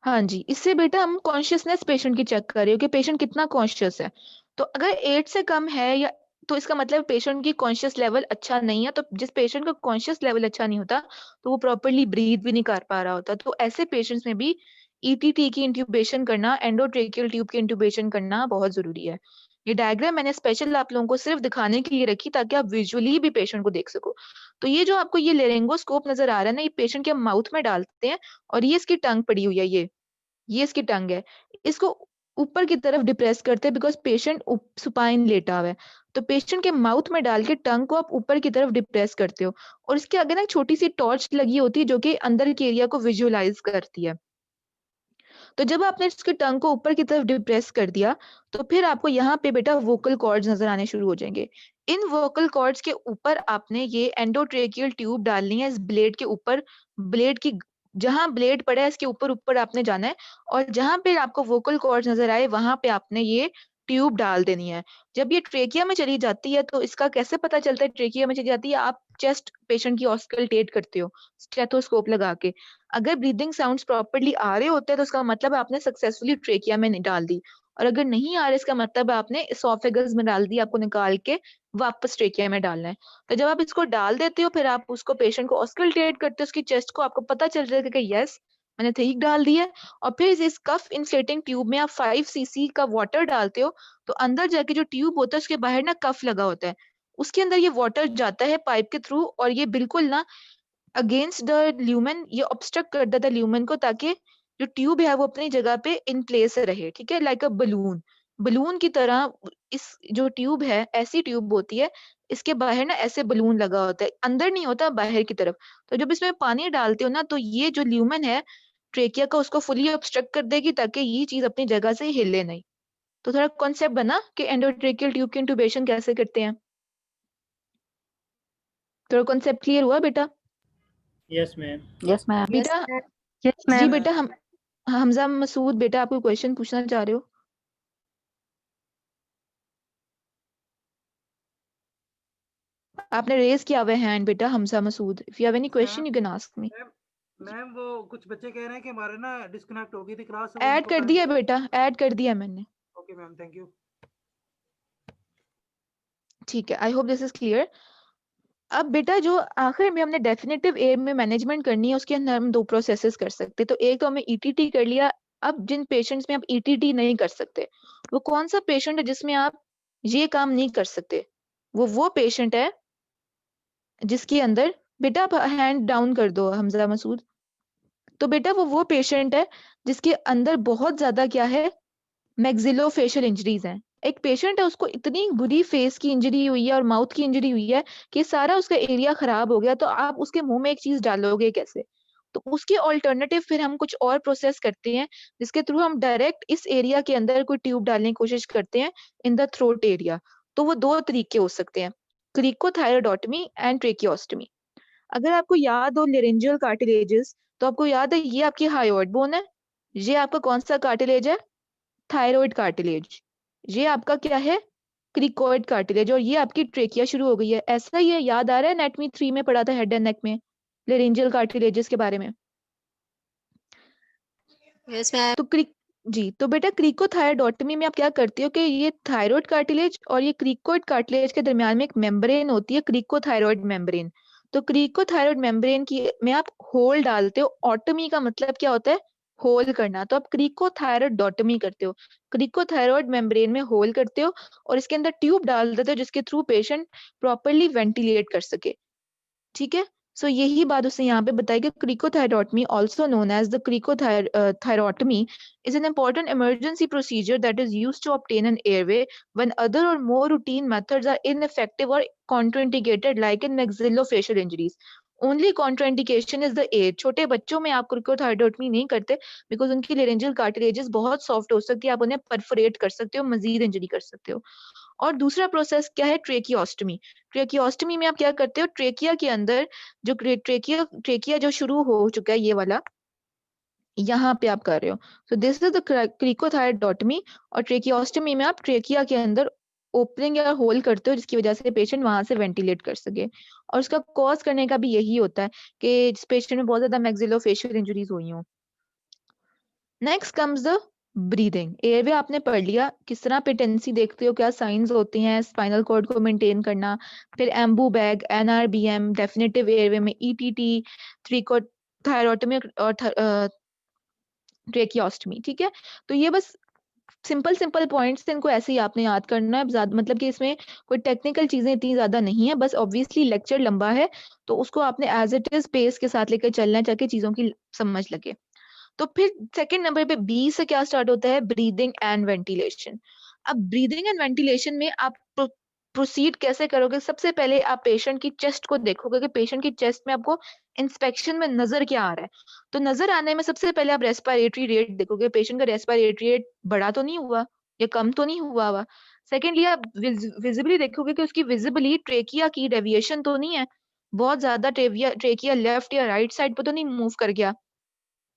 हाँ जी, इससे बेटा हम कॉन्शियसनेस पेशेंट की चेक कर रहे हो कि पेशेंट कितना कॉन्शियस है। तो अगर 8 से कम है या तो इसका मतलब पेशेंट की कॉन्शियस लेवल अच्छा नहीं है। तो जिस पेशेंट का कॉन्शियस लेवल अच्छा नहीं होता तो वो प्रॉपर्ली ब्रीथ भी नहीं कर पा रहा होता। तो ऐसे पेशेंट्स में भी ETT की इंट्यूबेशन करना, एंडोट्रेकियल ट्यूब की इंट्यूबेशन करना बहुत जरूरी है। ये डायग्राम मैंने स्पेशल आप लोगों को सिर्फ दिखाने के लिए रखी ताकि आप विजुअली भी पेशेंट को देख सको। तो ये जो आपको ये लेरिंगोस्कोप नजर आ रहा है ना, ये पेशेंट के माउथ में डालते हैं और ये इसकी टंग पड़ी हुई है, ये इसकी टंग है। इसको ऊपर की तरफ डिप्रेस करते हैं बिकॉज पेशेंट सुपाइन लेटा हुआ है। तो पेशेंट के माउथ में डाल के टंग को आप ऊपर की तरफ डिप्रेस करते हो और इसके आगे ना एक छोटी सी टॉर्च लगी होती है जो कि अंदर के एरिया को विजुअलाइज करती है। तो जब आपने इसके टंग को ऊपर की तरफ डिप्रेस कर दिया तो फिर आपको यहाँ पे बेटा वोकल कॉर्ड्स नजर आने शुरू हो जाएंगे। इन वोकल कॉर्ड्स के ऊपर आपने ये एंडोट्रेकियल ट्यूब डालनी है, इस ब्लेड के ऊपर, ब्लेड की जहां ब्लेड पड़ा है इसके ऊपर ऊपर आपने जाना है और जहां पे आपको वोकल कॉर्ड्स नजर आए वहां पे आपने ये ट्यूब डाल देनी है। जब ये ट्रेकिया में चली जाती है तो इसका कैसे पता चलता है ट्रेकिया में चली जाती है? आप चेस्ट पेशेंट की ऑस्कल्टेट करते हो स्टेथोस्कोप लगा के। अगर ब्रीदिंग साउंड्स प्रॉपर्ली आ रहे होते हैं तो उसका मतलब आपने सक्सेसफुली ट्रेकिया में डाल दी, और अगर नहीं आ रहे इसका मतलब आपने एसोफेगस में डाल दी, आपको निकाल के वापस ट्रेकिया में डालना है। तो जब आप इसको डाल देते हो फिर आप उसको पेशेंट को ऑस्कल्टेट करते हो उसकी चेस्ट को, आपको पता चल जाएगा कि यस मैंने ठीक डाल दिया है। और फिर इस कफ इन्फ्लेटिंग ट्यूब में आप 5 सीसी का वाटर डालते हो तो अंदर जाके जो ट्यूब होता है उसके बाहर ना कफ लगा होता है, उसके अंदर ये वाटर जाता है पाइप के थ्रू और ये बिल्कुल ना अगेंस्ट द ल्यूमेन ये ऑब्स्ट्रक्ट कर देता है ल्यूमेन को, ताकि जो ट्यूब है वो अपनी जगह पे इन प्लेस रहे। ठीक है, लाइक अ बलून, बलून की तरह इस जो ट्यूब है ऐसी ट्यूब होती है, इसके बाहर ना ऐसे बलून लगा होता है, अंदर नहीं होता बाहर की तरफ। तो जब इसमें पानी डालते हो ना तो ये जो ल्यूमेन है ट्रेकिया का उसको फुली ऑब्स्ट्रक्ट कर देगी ताकि ये चीज अपनी जगह से हिले नहीं। तो थोड़ा कॉन्सेप्ट बना कि एंडोट्रेकियल ट्यूब की इंट्यूबेशन कैसे करते हैं। थोड़ा कॉन्सेप्ट क्लियर हुआ बेटा? Yes ma'am. Yes ma'am. बेटा यस जी मैम। बेटा हम हमजा मसूद बेटा आप कोई क्वेश्चन पूछना चाह रहे हो? आपने रेज किया हुआ है हैंड बेटा Hamza Masood. If you have any question you can ask me. Ma'am वो कुछ बच्चे कह रहे हैं कि हमारे ना डिस्कनेक्ट हो गई थी क्लास। ऐड कर दिया बेटा, ऐड कर दिया मैंने। Okay ma'am, thank you. ठीक है, I hope this is clear. अब बेटा जो आखिर में हमने डेफिनेटिव एम में मैनेजमेंट करनी है उसके अंदर हम दो प्रोसेसेस कर सकते हैं। तो एक तो हमें ईटीटी कर लिया। अब जिन पेशेंट्स में आप ईटीटी नहीं कर सकते वो कौन सा पेशेंट है जिसमें आप ये काम नहीं कर सकते? वो पेशेंट है जिसके अंदर, बेटा आप हैंड डाउन कर दो हमजा मसूद। तो बेटा वो पेशेंट है जिसके अंदर बहुत ज्यादा क्या है, मैक्सिलोफेशियल इंजरीज हैं। एक पेशेंट है उसको इतनी बुरी फेस की इंजरी हुई है और माउथ की इंजरी हुई है कि सारा उसका एरिया खराब हो गया, तो आप उसके मुंह में एक चीज डालोगे कैसे? तो उसके ऑल्टरनेटिव फिर हम कुछ और प्रोसेस करते हैं जिसके थ्रू हम डायरेक्ट इस एरिया के अंदर कोई ट्यूब डालने की कोशिश करते हैं इन द थ्रोट एरिया। तो वो दो तरीके हो सकते हैं, क्रिकोथायरॉयडोटमी एंड ट्रेकियोस्टमी। अगर आपको याद हो लेरेंजियल कार्टिलेजेस, तो आपको याद है ये आपकी हायोइड बोन है, ये आपका कौन सा कार्टिलेज है? Thyroid cartilage. ये आपका क्या है? Cricoid cartilage. और ये आपकी ट्रेकिया शुरू हो गई है। ऐसा ही है, याद आ रहा है एनाटॉमी 3 में पढ़ा था हेड एंड नेक में लेरेंजियल कार्टिलेजेस के बारे में। Yes ma'am. तो जी तो बेटा क्रिकोथायरॉयडोटमी में आप क्या करते हो कि ये थायराइड कार्टिलेज और ये क्रिकोइड कार्टिलेज के दरमियान में एक मेम्ब्रेन होती है, क्रिकोथायरॉयड मेम्ब्रेन। तो क्रिकोथायरॉयड मेम्ब्रेन की में आप होल डालते हो। ऑटमी का मतलब क्या होता है? होल करना। तो आप क्रिकोथायरॉयडोटमी करते हो, क्रिकोथायरॉयड मेम्ब्रेन में होल करते हो और इसके अंदर ट्यूब डाल देते हो जिसके थ्रू पेशेंट प्रॉपरली वेंटिलेट कर सके। ठीक है, सो यही बात उसने यहाँ पे बताई कि cricothyroidotomy also known as the cricothyroidotomy is an important emergency procedure that is used to obtain an airway when other or more routine methods are ineffective or contraindicated like in maxillofacial injuries. Only contraindication is the age. छोटे बच्चों में आप क्रिकोथायरॉयडोटमी नहीं करते because उनकी laryngeal cartilages बहुत soft हो सकती है, आप उन्हें परफोरेट कर सकते हो, मजीद इंजरी कर सकते हो। और दूसरा प्रोसेस क्या है? ट्रेकियोस्टमी। ट्रेकियोस्टमी में आप क्या करते हो? ट्रेकिया के अंदर जो ट्रेकिया जो शुरू हो चुका है ये वाला, यहाँ पे आप कर रहे हो। So this is the cricothyroidotomy. और ट्रेकियोस्टमी में आप ट्रेकिया के अंदर ओपनिंग या होल करते हो जिसकी वजह से पेशेंट वहां से वेंटिलेट कर सके। और उसका कॉज करने का भी यही होता है कि जिस पेशेंट में बहुत ज्यादा मैक्सिलोफेशियल इंजरीज हुई हों। Next comes the breathing. Airway आपने पढ़ लिया, किस तरह पेटेंसी देखते हो, क्या साइंस होती हैं स्पाइनल कॉर्ड को मेंटेन करना। फिर Anbu bag, NRBM, definitive airway में ईटीटी, क्रिकोथायरॉयडोटमी और ट्रेकियोस्टमी। ठीक है, तो ये बस सिंपल पॉइंट्स इनको ऐसे ही आपने याद करना है, ज्यादा मतलब कि इसमें कोई टेक्निकल चीजें इतनी ज्यादा नहीं है, बस ऑब्वियसली लेक्चर लंबा है तो उसको आपने एज इट इज पेस के साथ लेकर चलना है ताकि चीजों की समझ लगे। तो फिर सेकंड नंबर पे बी से क्या स्टार्ट होता है, ब्रीदिंग एंड वेंटिलेशन। अब ब्रीदिंग एंड वेंटिलेशन में आप प्रोसीड कैसे करोगे, सबसे पहले आप पेशेंट की चेस्ट को देखोगे कि पेशेंट की चेस्ट में आपको इंस्पेक्शन में नजर क्या आ रहा है। तो नजर आने में सबसे पहले आप रेस्पिरेटरी रेट देखोगे, पेशेंट का रेस्पिरेटरी रेट बढ़ा तो नहीं हुआ या कम तो नहीं हुआ। सेकेंडली आप विजिबली देखोगे कि उसकी विजिबली ट्रेकिया की डेविएशन तो नहीं है, बहुत ज्यादा ट्रेकिया लेफ्ट या राइट साइड पर तो नहीं मूव कर गया।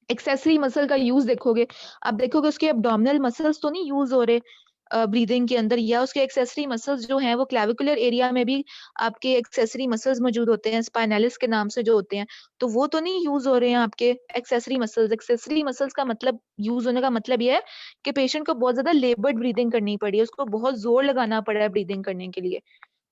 एक्सेसरी मसल का यूज देखोगे, आप देखोगे उसके एब्डोमिनल मसल्स तो नहीं यूज हो रहे ब्रीदिंग के अंदर, या उसके एक्सेसरी मसल्स जो हैं वो क्लैविकुलर एरिया में भी आपके एक्सेसरी मसल्स मौजूद होते हैं, स्पाइनलिस के नाम से जो होते हैं, तो वो तो नहीं यूज हो रहे हैं आपके एक्सेसरी मसल्स। एक्सेसरी मसल्स का मतलब यूज होने का मतलब ये है कि पेशेंट को बहुत ज्यादा लेबर्ड ब्रीदिंग करनी पड़ी है, उसको बहुत जोर लगाना पड़ा है ब्रीदिंग करने के लिए,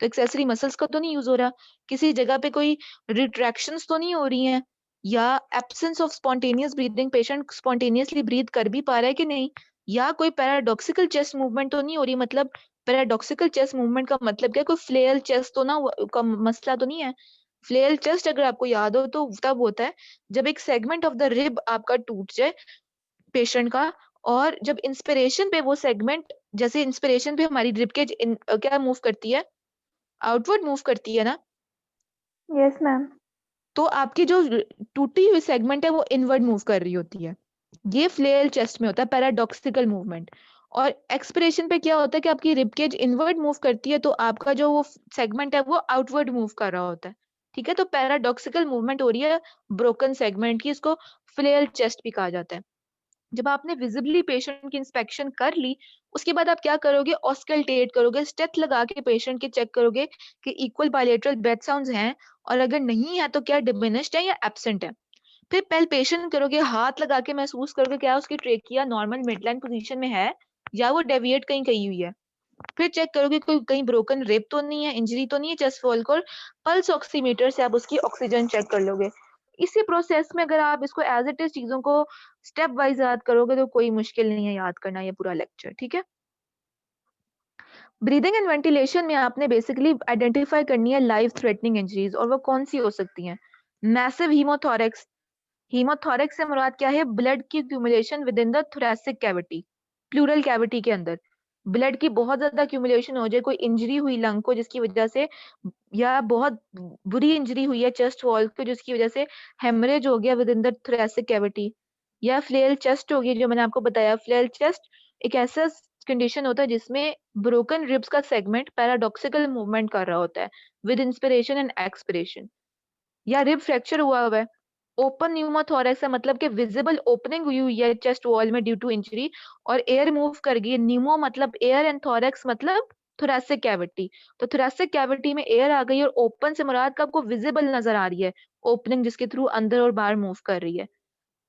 तो एक्सेसरी मसल्स का तो नहीं यूज हो रहा। किसी जगह पे कोई रिट्रैक्शंस तो नहीं हो रही हैं, या absence of spontaneous breathing, patient spontaneously breathe कर भी पा रहा है कि नहीं, या कोई पैराडॉक्सिकल चेस्ट मूवमेंट तो नहीं हो रही। मतलब पैराडॉक्सिकल चेस्ट मूवमेंट का मतलब क्या, कोई फ्लेयर चेस्ट तो ना का मसला तो नहीं है। फ्लेयर चेस्ट अगर आपको याद हो तो तब होता है जब एक सेगमेंट ऑफ द रिब आपका टूट जाए पेशेंट का, और जब इंस्पिरेशन पे वो सेगमेंट, जैसे इंस्पिरेशन पे हमारी रिब केज क्या मूव करती है, आउटवर्ड मूव करती है ना, यस मैम, तो आपकी जो टूटी हुई सेगमेंट है वो इनवर्ड मूव कर रही होती है, ये फ्लेयर चेस्ट में होता है पैराडॉक्सिकल मूवमेंट। और एक्सपिरेशन पे क्या होता है कि आपकी रिबकेज इनवर्ड मूव करती है तो आपका जो वो सेगमेंट है वो आउटवर्ड मूव कर रहा होता है, ठीक है। तो पैराडॉक्सिकल मूवमेंट हो रही है ब्रोकन सेगमेंट की, इसको फ्लेयर चेस्ट भी कहा जाता है। जब आपने विजिबली पेशेंट की इंस्पेक्शन कर ली, उसके बाद आप क्या करोगे, ऑस्कल्टेट करोगे, स्टेथ लगा के पेशेंट के चेक करोगे कि इक्वल बायलेटरल ब्रेथ साउंड्स हैं, और अगर नहीं है तो क्या डिमिनिश्ड है या एब्सेंट है। फिर पेल्पेशन करोगे, हाथ लगा के महसूस करोगे क्या उसकी ट्रेकिया नॉर्मल मिडलाइन पोजीशन में है या वो डेविएट कहीं कही हुई है। फिर चेक करोगे कोई कहीं ब्रोकन रिब तो नहीं है, इंजरी तो नहीं है चेस्ट वॉल को, पल्स ऑक्सीमीटर से आप उसकी ऑक्सीजन चेक कर लोगे। इसी प्रोसेस में अगर आप इसको एज इट इज चीजों को स्टेप वाइज याद करोगे तो कोई मुश्किल नहीं है याद करना ये पूरा लेक्चर, ठीक है। ब्रीदिंग एंड वेंटिलेशन में आपने बेसिकली आइडेंटिफाई करनी है लाइफ थ्रेटनिंग इंजरीज, और वो कौन सी हो सकती हैं। मैसिव हीमोथोरेक्स, हीमोथोरेक्स से मुराद क्या है, ब्लड की accumulation with in the thoracic cavity, pleural cavity के अंदर ब्लड की बहुत ज्यादा एक्यूमुलेशन हो जाए, कोई इंजरी हुई लंग को जिसकी वजह से, या बहुत बुरी इंजरी हुई है चेस्ट वॉल को जिसकी वजह से हेमरेज हो गया with in the thoracic cavity, या फ्लेयर चेस्ट हो गई जो मैंने आपको बताया। फ्लेयर चेस्ट एक ऐसा कंडीशन होता है जिसमें ब्रोकन रिब्स का सेगमेंट पैराडॉक्सिकल मूवमेंट कर रहा होता है विद इंस्पिरेशन एंड एक्सपिरेशन, या रिब फ्रैक्चर हुआ है। ओपन न्यूमोथोरेक्स है मतलब कि विजिबल ओपनिंग हुई हुई है चेस्ट वॉल में ड्यू टू इंजरी और एयर मूव कर गई है। न्यूमो मतलब एयर एंड थोरेक्स मतलब थोरैसिक कैविटी, तो थोरैसिक कैविटी में एयर आ गई और ओपन से मुराद का आपको विजिबल नजर आ रही है ओपनिंग जिसके थ्रू अंदर और बाहर मूव कर रही है।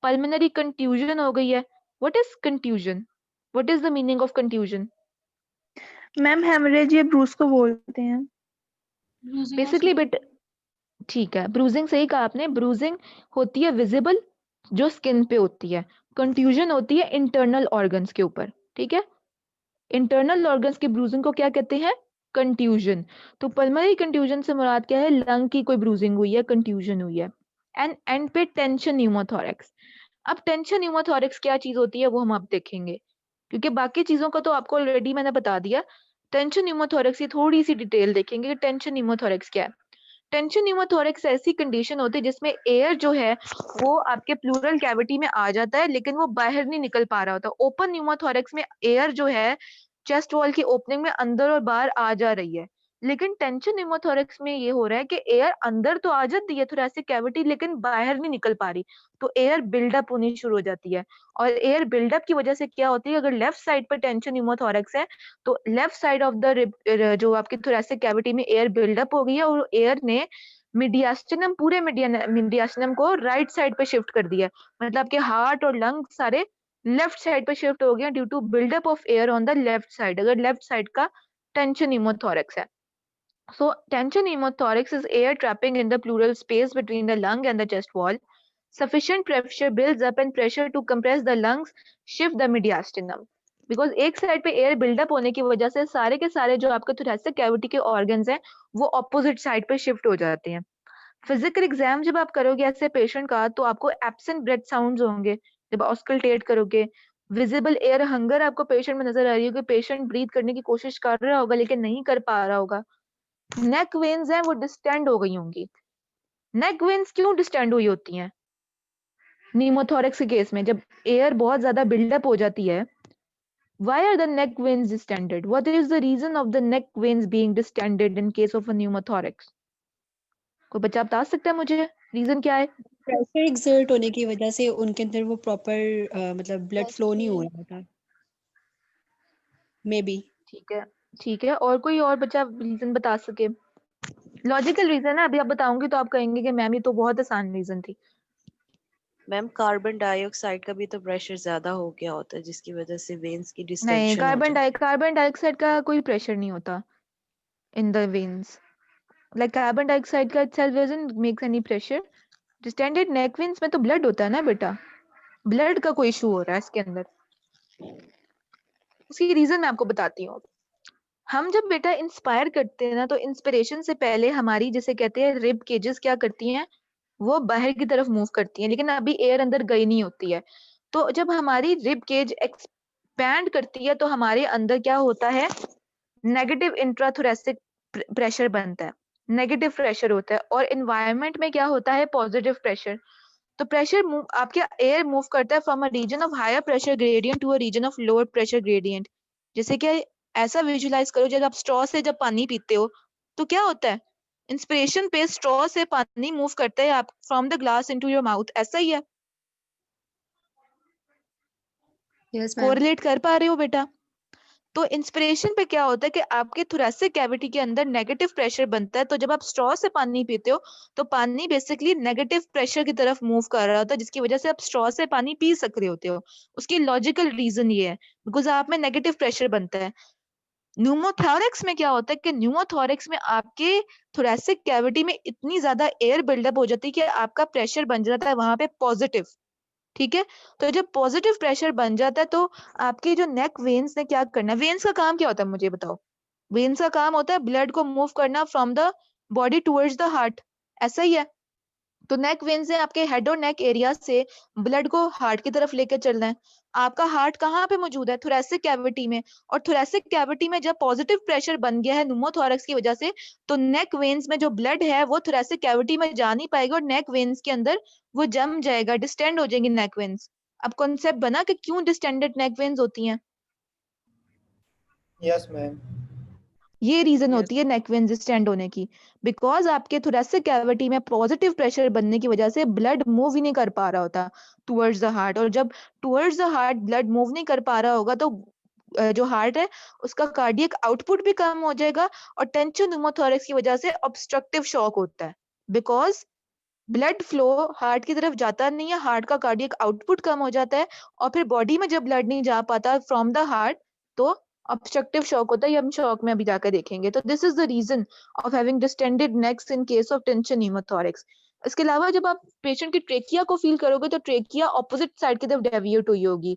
पल्मोनरी कंट्यूजन हो गई है। What is contusion, what is the meaning of contusion? Ma'am haemorrhage या ब्रूस को बोलते हैं। बेसिकली बिट ठीक है, ब्रूजिंग सही कहा आपने। ब्रूजिंग होती है विजिबल जो स्किन पे होती है, कंट्यूजन होती है इंटरनल ऑर्गन्स के ऊपर, ठीक है। इंटरनल ऑर्गन्स की ब्रूजिंग को क्या कहते हैं, कंट्यूजन। तो पल्मोनरी कंट्यूजन से मुराद क्या है, लंग की कोई ब्रूजिंग हुई है, कंट्यूजन हुई है। एंड पे टेंशन न्यूमोथोरेक्स। अब टेंशन न्यूमोथोरेक्स क्या चीज होती है वो हम अब देखेंगे, क्योंकि बाकी चीजों का तो आपको ऑलरेडी मैंने बता दिया। टेंशन न्यूमोथोरेक्स की थोड़ी सी डिटेल देखेंगे कि टेंशन न्यूमोथोरेक्स क्या है। टेंशन न्यूमोथोरेक्स ऐसी कंडीशन होती है जिसमें एयर जो है वो आपके प्लूरल कैविटी में आ जाता है लेकिन वो बाहर नहीं निकल पा रहा होता। ओपन न्यूमोथोरेक्स में एयर जो है चेस्ट वॉल की ओपनिंग में अंदर और बाहर आ जा रही है, लेकिन टेंशन न्यूमोथोरेक्स में ये हो रहा है कि एयर अंदर तो आ जाती है थोरैसिक कैविटी लेकिन बाहर नहीं निकल पा रही, तो एयर बिल्डअप होनी शुरू हो जाती है। और एयर बिल्डअप की वजह से क्या होती है, अगर लेफ्ट साइड पर टेंशन न्यूमोथोरेक्स है तो लेफ्ट साइड ऑफ द जो आपकी थोरैसिक कैविटी में एयर बिल्डअप हो गई है और एयर ने मीडियास्टिनम, पूरे मीडियास्टिनम को राइट साइड पे शिफ्ट कर दिया, मतलब आपके हार्ट और लंग सारे लेफ्ट साइड पे शिफ्ट हो गए due to buildup of air on the left side, अगर लेफ्ट साइड का टेंशन न्यूमोथोरेक्स है। So tension pneumothorax is air trapping in the pleural space between the lung and the chest wall. Sufficient pressure builds up and pressure to compress the lungs shift the mediastinum. Because एक side पे air buildup होने की वजह से सारे के सारे जो आपके थोरेसिक कैविटी के ऑर्गन्स हैं वो ऑपोजिट साइड पे शिफ्ट हो जाते हैं। फिजिकल एग्जाम जब आप करोगे ऐसे पेशेंट का तो आपको एब्सेंट ब्रेथ साउंड्स होंगे जब ऑस्कल्टेट करोगे। विजिबल एयर हंगर आपको पेशेंट में नजर आ रही होगी, पेशेंट ब्रीथ करने की कोशिश कर रहा होगा लेकिन नहीं कर पा रहा होगा। नेक वेन्स हैं वो डिस्टेंड हो गई होंगी। नेक वेन्स क्यों डिस्टेंड हुई होती हैं? न्यूमोथोरैक्स के केस में जब एयर बहुत ज्यादा बिल्डअप हो जाती है, why are the neck veins distended? What is the reason of the neck veins being distended in case of a pneumothorax? कोई बच्चा बता सकता है मुझे रीजन क्या है? प्रेशर एक्सर्ट होने की वजह से उनके अंदर वो प्रॉपर मतलब ब्लड फ्लो नहीं हो रहा था, मे बी। ठीक है, ठीक है। और कोई और बच्चा रीजन बता सके? लॉजिकल रीजन है, अभी आप बताऊंगी तो आप कहेंगे कि मैम ये तो बहुत आसान रीजन थी। मैम कार्बन डाइऑक्साइड का भी तो प्रेशर ज्यादा हो गया होता है जिसकी वजह से वेन्स की नहीं, डिस्टेंशन हो जाती है। कार्बन डाइऑक्साइड का कोई प्रेशर नहीं होता in the veins. Like carbon dioxide का itself doesn't makes any pressure. Distended neck veins में तो ब्लड होता है ना बेटा, ब्लड का कोई इशू हो रहा है इसके अंदर। उसकी रीजन मैं आपको बताती हूँ। हम जब बेटा इंस्पायर करते हैं ना तो इंस्पिरेशन से पहले हमारी जिसे कहते हैं रिब केजेस क्या करती हैं, वो बाहर की तरफ मूव करती हैं, लेकिन अभी एयर अंदर गई नहीं होती है। तो जब हमारी रिब केज एक्सपैंड करती है तो हमारे अंदर क्या होता है, नेगेटिव इंट्राथोरेसिक प्रेशर बनता है, नेगेटिव प्रेशर होता है। और एनवायरनमेंट में क्या होता है, पॉजिटिव प्रेशर। तो प्रेशर मूव, आपके एयर मूव करता है from a region of higher pressure gradient to a region of lower pressure gradient. जैसे कि ऐसा विजुलाइज करो, जब आप स्ट्रॉ से जब पानी पीते हो तो क्या होता है, इंस्पिरेशन पे स्ट्रॉ से पानी मूव करता है आप from the glass into your mouth, ऐसा ही है। Yes ma'am. कोरिलेट कर पा रहे हो बेटा? तो इंस्पिरेशन पे क्या होता है कि आपके थोरेसिक कैविटी के अंदर नेगेटिव प्रेशर बनता है, तो जब आप स्ट्रॉ से पानी पीते हो तो पानी बेसिकली नेगेटिव प्रेशर की तरफ मूव कर रहा होता है, जिसकी वजह से आप स्ट्रॉ से पानी पी सक रहे होते हो। उसकी लॉजिकल रीजन ये है बिकॉज आप में नेगेटिव प्रेशर बनता है। न्यूमोथोरैक्स में क्या होता है कि न्यूमोथोरैक्स में आपके थोरेसिक कैविटी में इतनी ज्यादा एयर बिल्डअप हो जाती है कि आपका प्रेशर बन जाता है वहां पे पॉजिटिव। ठीक है, तो जब पॉजिटिव प्रेशर बन जाता है तो आपके जो नेक वेन्स ने क्या करना है, वेन्स का काम क्या होता है मुझे बताओ? वेन्स का काम होता है ब्लड को मूव करना from the body towards the heart, ऐसा ही है। तो नेक वेन्स ने आपके हेड और नेक एरिया से ब्लड को हार्ट की तरफ लेकर चलना है। आपका हार्ट कहाँ पे मौजूद है, थोरेसिक कैविटी में। और थोरेसिक कैविटी में जब पॉजिटिव प्रेशर बन गया है न्यूमोथोरैक्स की वजह से, तो नेक वेन्स में जो ब्लड है वो थोरेसिक कैविटी में जा नहीं पाएगा और नेक वेन्स के अंदर वो जम जाएगा, डिस्टेंड हो जाएंगी नेक वेन्स। अब कॉन्सेप्ट बना कि क्यों डिस्टेंडेड नेक वेन्स होती हैं। Yes ma'am. ये रीजन Yes. होती है नेक वेन्स डिस्टेंड होने की, बिकॉज आपके थोरेसिक कैविटी में पॉजिटिव प्रेशर बनने की वजह से ब्लड मूव ही नहीं कर पा रहा होता टुवर्ड्स द हार्ट। और जब towards the heart blood move नहीं कर पा रहा होगा तो जो हार्ट है उसका कार्डियक आउटपुट भी कम हो जाएगा और टेंशन न्यूमोथोरैक्स की वजह से ऑब्स्ट्रक्टिव शॉक होता है, बिकॉज ब्लड फ्लो हार्ट की तरफ जाता नहीं है, हार्ट का कार्डियक आउटपुट कम हो जाता है और फिर बॉडी में जब ब्लड नहीं जा पाता फ्रॉम द हार्ट तो ऑब्स्ट्रक्टिव शॉक होता है। ये हम शॉक में अभी जाकर देखेंगे। तो this is the reason of having distended necks in case of tension pneumothorax. इसके अलावा जब आप पेशेंट की ट्रेकिया को फील करोगे तो ट्रेकिया ऑपोजिट साइड की तरफ डेविएट हुई होगी।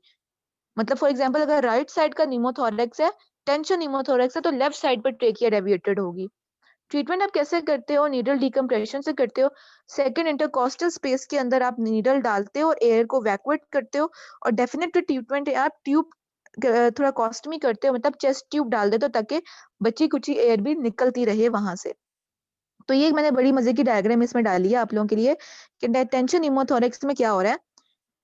मतलब फॉर एग्जांपल अगर राइट साइड का न्यूमोथोरैक्स है, टेंशन न्यूमोथोरैक्स है, तो लेफ्ट साइड पर ट्रेकिया डेविएटेड होगी। ट्रीटमेंट आप कैसे करते हो, नीडल डिकम्प्रेशन से करते हो। सेकंड इंटरकोस्टल स्पेस के अंदर आप नीडल डालते हो और एयर को वैक्यूएट करते हो। और डेफिनेटली ट्रीटमेंट आप ट्यूब थोड़ा कॉस्टमी करते हो, मतलब चेस्ट ट्यूब डाल देते हो ताकि बची कुची एयर भी निकलती रहे वहां से। तो ये मैंने बड़ी मजे की डायग्राम इसमें डाली है आप लोगों के लिए कि टेंशन न्यूमोथोरैक्स में क्या हो रहा है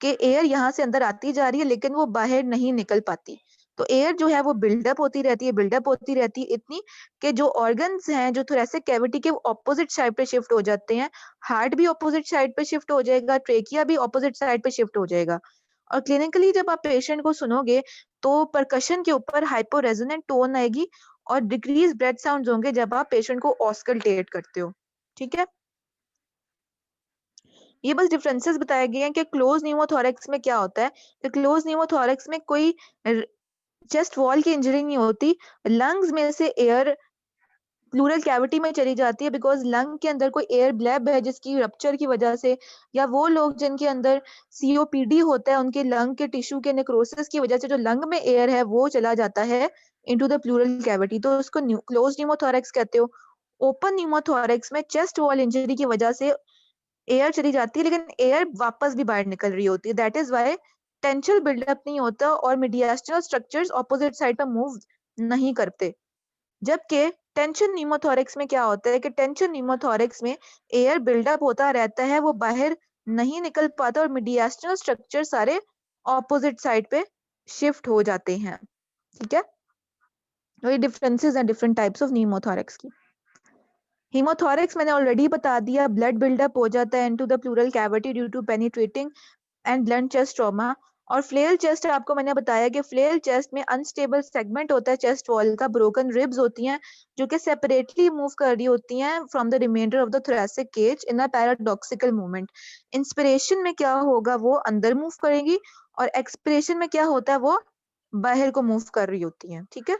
कि एयर यहाँ से अंदर आती जा रही है लेकिन वो बाहर नहीं निकल पाती। तो एयर जो है वो बिल्डअप होती रहती है, बिल्डअप होती रहती है इतनी कि जो ऑर्गन्स हैं जो थोरेसिक कैविटी के ऑपोजिट साइड पे शिफ्ट हो जाते हैं। हार्ट भी ऑपोजिट साइड पे शिफ्ट हो जाएगा, ट्रेकिया भी ऑपोजिट साइड पे शिफ्ट हो जाएगा। और क्लिनिकली जब आप पेशेंट को सुनोगे तो परकशन के ऊपर हाइपो रेजोनेंट टोन आएगी और डिक्रीज ब्रेथ साउंड्स होंगे जब आप पेशेंट को ऑस्कल्टेट करते हो। ठीक है, ये बस डिफरेंसेस बताए गए हैं कि क्लोज न्यूमोथोरैक्स में क्या होता है। तो क्लोज न्यूमोथोरैक्स में कोई चेस्ट वॉल की इंजरी नहीं होती, लंग्स में से एयर प्लूरल कैविटी में चली जाती है बिकॉज लंग के अंदर कोई एयर ब्लैब है जिसकी रप्चर की वजह से, या वो लोग जिनके अंदर COPD होता है उनके लंग के टिश्यू के नेक्रोसिस की वजह से जो लंग में एयर है वो चला जाता है इनटू द प्लूरल कैविटी, तो उसको क्लोज न्यूमोथोरैक्स कहते हो। ओपन न्यूमोथोरैक्स में चेस्ट वॉल इंजरी की वजह से एयर चली जाती है लेकिन एयर वापस भी बाहर निकल रही होती है, that is why tension buildup नहीं होता और मीडियास्टिनल स्ट्रक्चर्स ऑपोजिट साइड पर मूव नहीं करते। जबकि टेंशन न्यूमोथोरैक्स में क्या होता है कि टेंशन न्यूमोथोरैक्स में एयर बिल्डअप होता रहता है, वो बाहर नहीं निकल पाता और मीडियास्टिनल स्ट्रक्चर सारे ऑपोजिट साइड पे शिफ्ट हो जाते हैं। ठीक है, तो ये डिफरेंसेस हैं डिफरेंट टाइप्स ऑफ न्यूमोथोरैक्स की। हीमोथोरैक्स मैंने ऑलरेडी बता दिया, ब्लड बिल्डअप हो जाता है into the pleural cavity due to penetrating and blunt chest trauma. और फ्लेल चेस्ट आपको मैंने बताया कि फ्लेल चेस्ट में अनस्टेबल सेगमेंट होता है चेस्ट वॉल का, ब्रोकन रिब्स होती हैं जो कि सेपरेटली मूव कर रही होती हैं from the reminder of the thoracic cage in a paradoxical movement. Inspiration में क्या होगा, वो अंदर मूव करेंगी और एक्सपिरेशन में क्या होता है, वो बाहर को मूव कर रही होती हैं। ठीक है,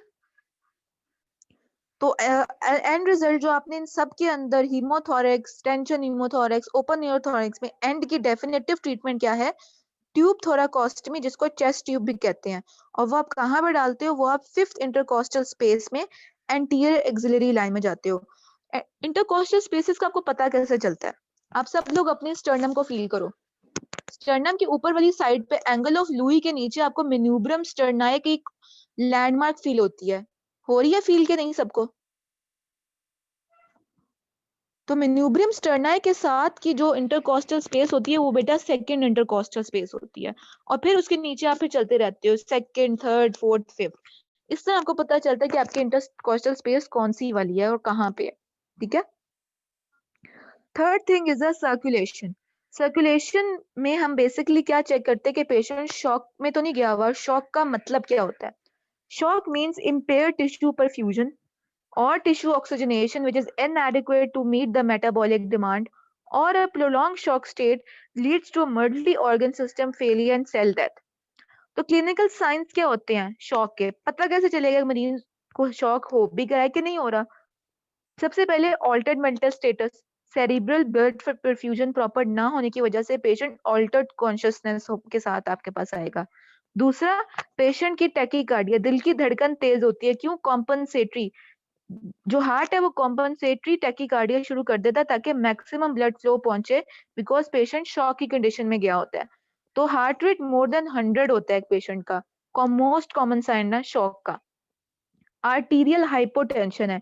तो एंड रिजल्ट जो आपने इन सब के अंदर हीमोथोरैक्स, टेंशन हीमोथोरैक्स, ओपन न्यूरोथोरैक्स में एंड की डेफिनेटिव ट्रीटमेंट क्या है, ट्यूब थोराकोस्टमी, जिसको चेस्ट ट्यूब भी कहते हैं। और वो आप कहाँ पे डालते हो, वो आप 5th इंटरकोस्टल स्पेस में एंटीरियर एक्सिलरी लाइन में जाते हो। इंटरकोस्टल स्पेसेस का आपको पता कैसे चलता है, आप सब लोग अपने स्टर्नम को फील करो। स्टर्नम के ऊपर वाली साइड पे एंगल ऑफ लुई के नीचे आपको मेन्यूब्रम स्टर्नाई की लैंडमार्क फील होती है, हो रही है फील के नहीं सबको? तो मेन्यूब्रियम स्टर्नाई के साथ की जो इंटरकोस्टल स्पेस होती है वो बेटा सेकंड इंटरकोस्टल स्पेस होती है, और फिर उसके नीचे आप फिर चलते रहते हो सेकंड, थर्ड, फोर्थ, फिफ्थ। इससे आपको पता चलता है कि आपकी इंटरकोस्टल स्पेस कौन सी वाली है और कहाँ पे है। ठीक है, third thing is the circulation. Circulation में हम बेसिकली क्या चेक करते हैं कि पेशेंट शॉक में तो नहीं गया हुआ। शॉक का मतलब क्या होता है? Shock means impaired tissue perfusion or tissue oxygenation which is inadequate to meet the metabolic demand, or a prolonged shock state leads to a mildly organ system failure and cell death. तो clinical science क्या होते हैं shock के? पता कैसे चलेगा मरीज को शॉक हो भी गया है कि नहीं हो रहा? सबसे पहले altered mental status, cerebral blood perfusion proper ना होने की वजह से पेशेंट ऑल्टर्ड कॉन्शियसनेस के साथ आपके पास आएगा। दूसरा, पेशेंट की टैकीकार्डिया, दिल की धड़कन तेज होती है। क्यों? कॉम्पनसेटरी, जो हार्ट है वो कॉम्पनसेटरी टैकीकार्डिया शुरू कर देता है ताकि मैक्सिमम ब्लड फ्लो पहुंचे, बिकॉज पेशेंट शॉक की कंडीशन में गया होता है। तो हार्ट रेट मोर देन 100 होता है एक पेशेंट का, मोस्ट कॉमन साइन है शॉक का। आर्टीरियल हाइपोटेंशन है,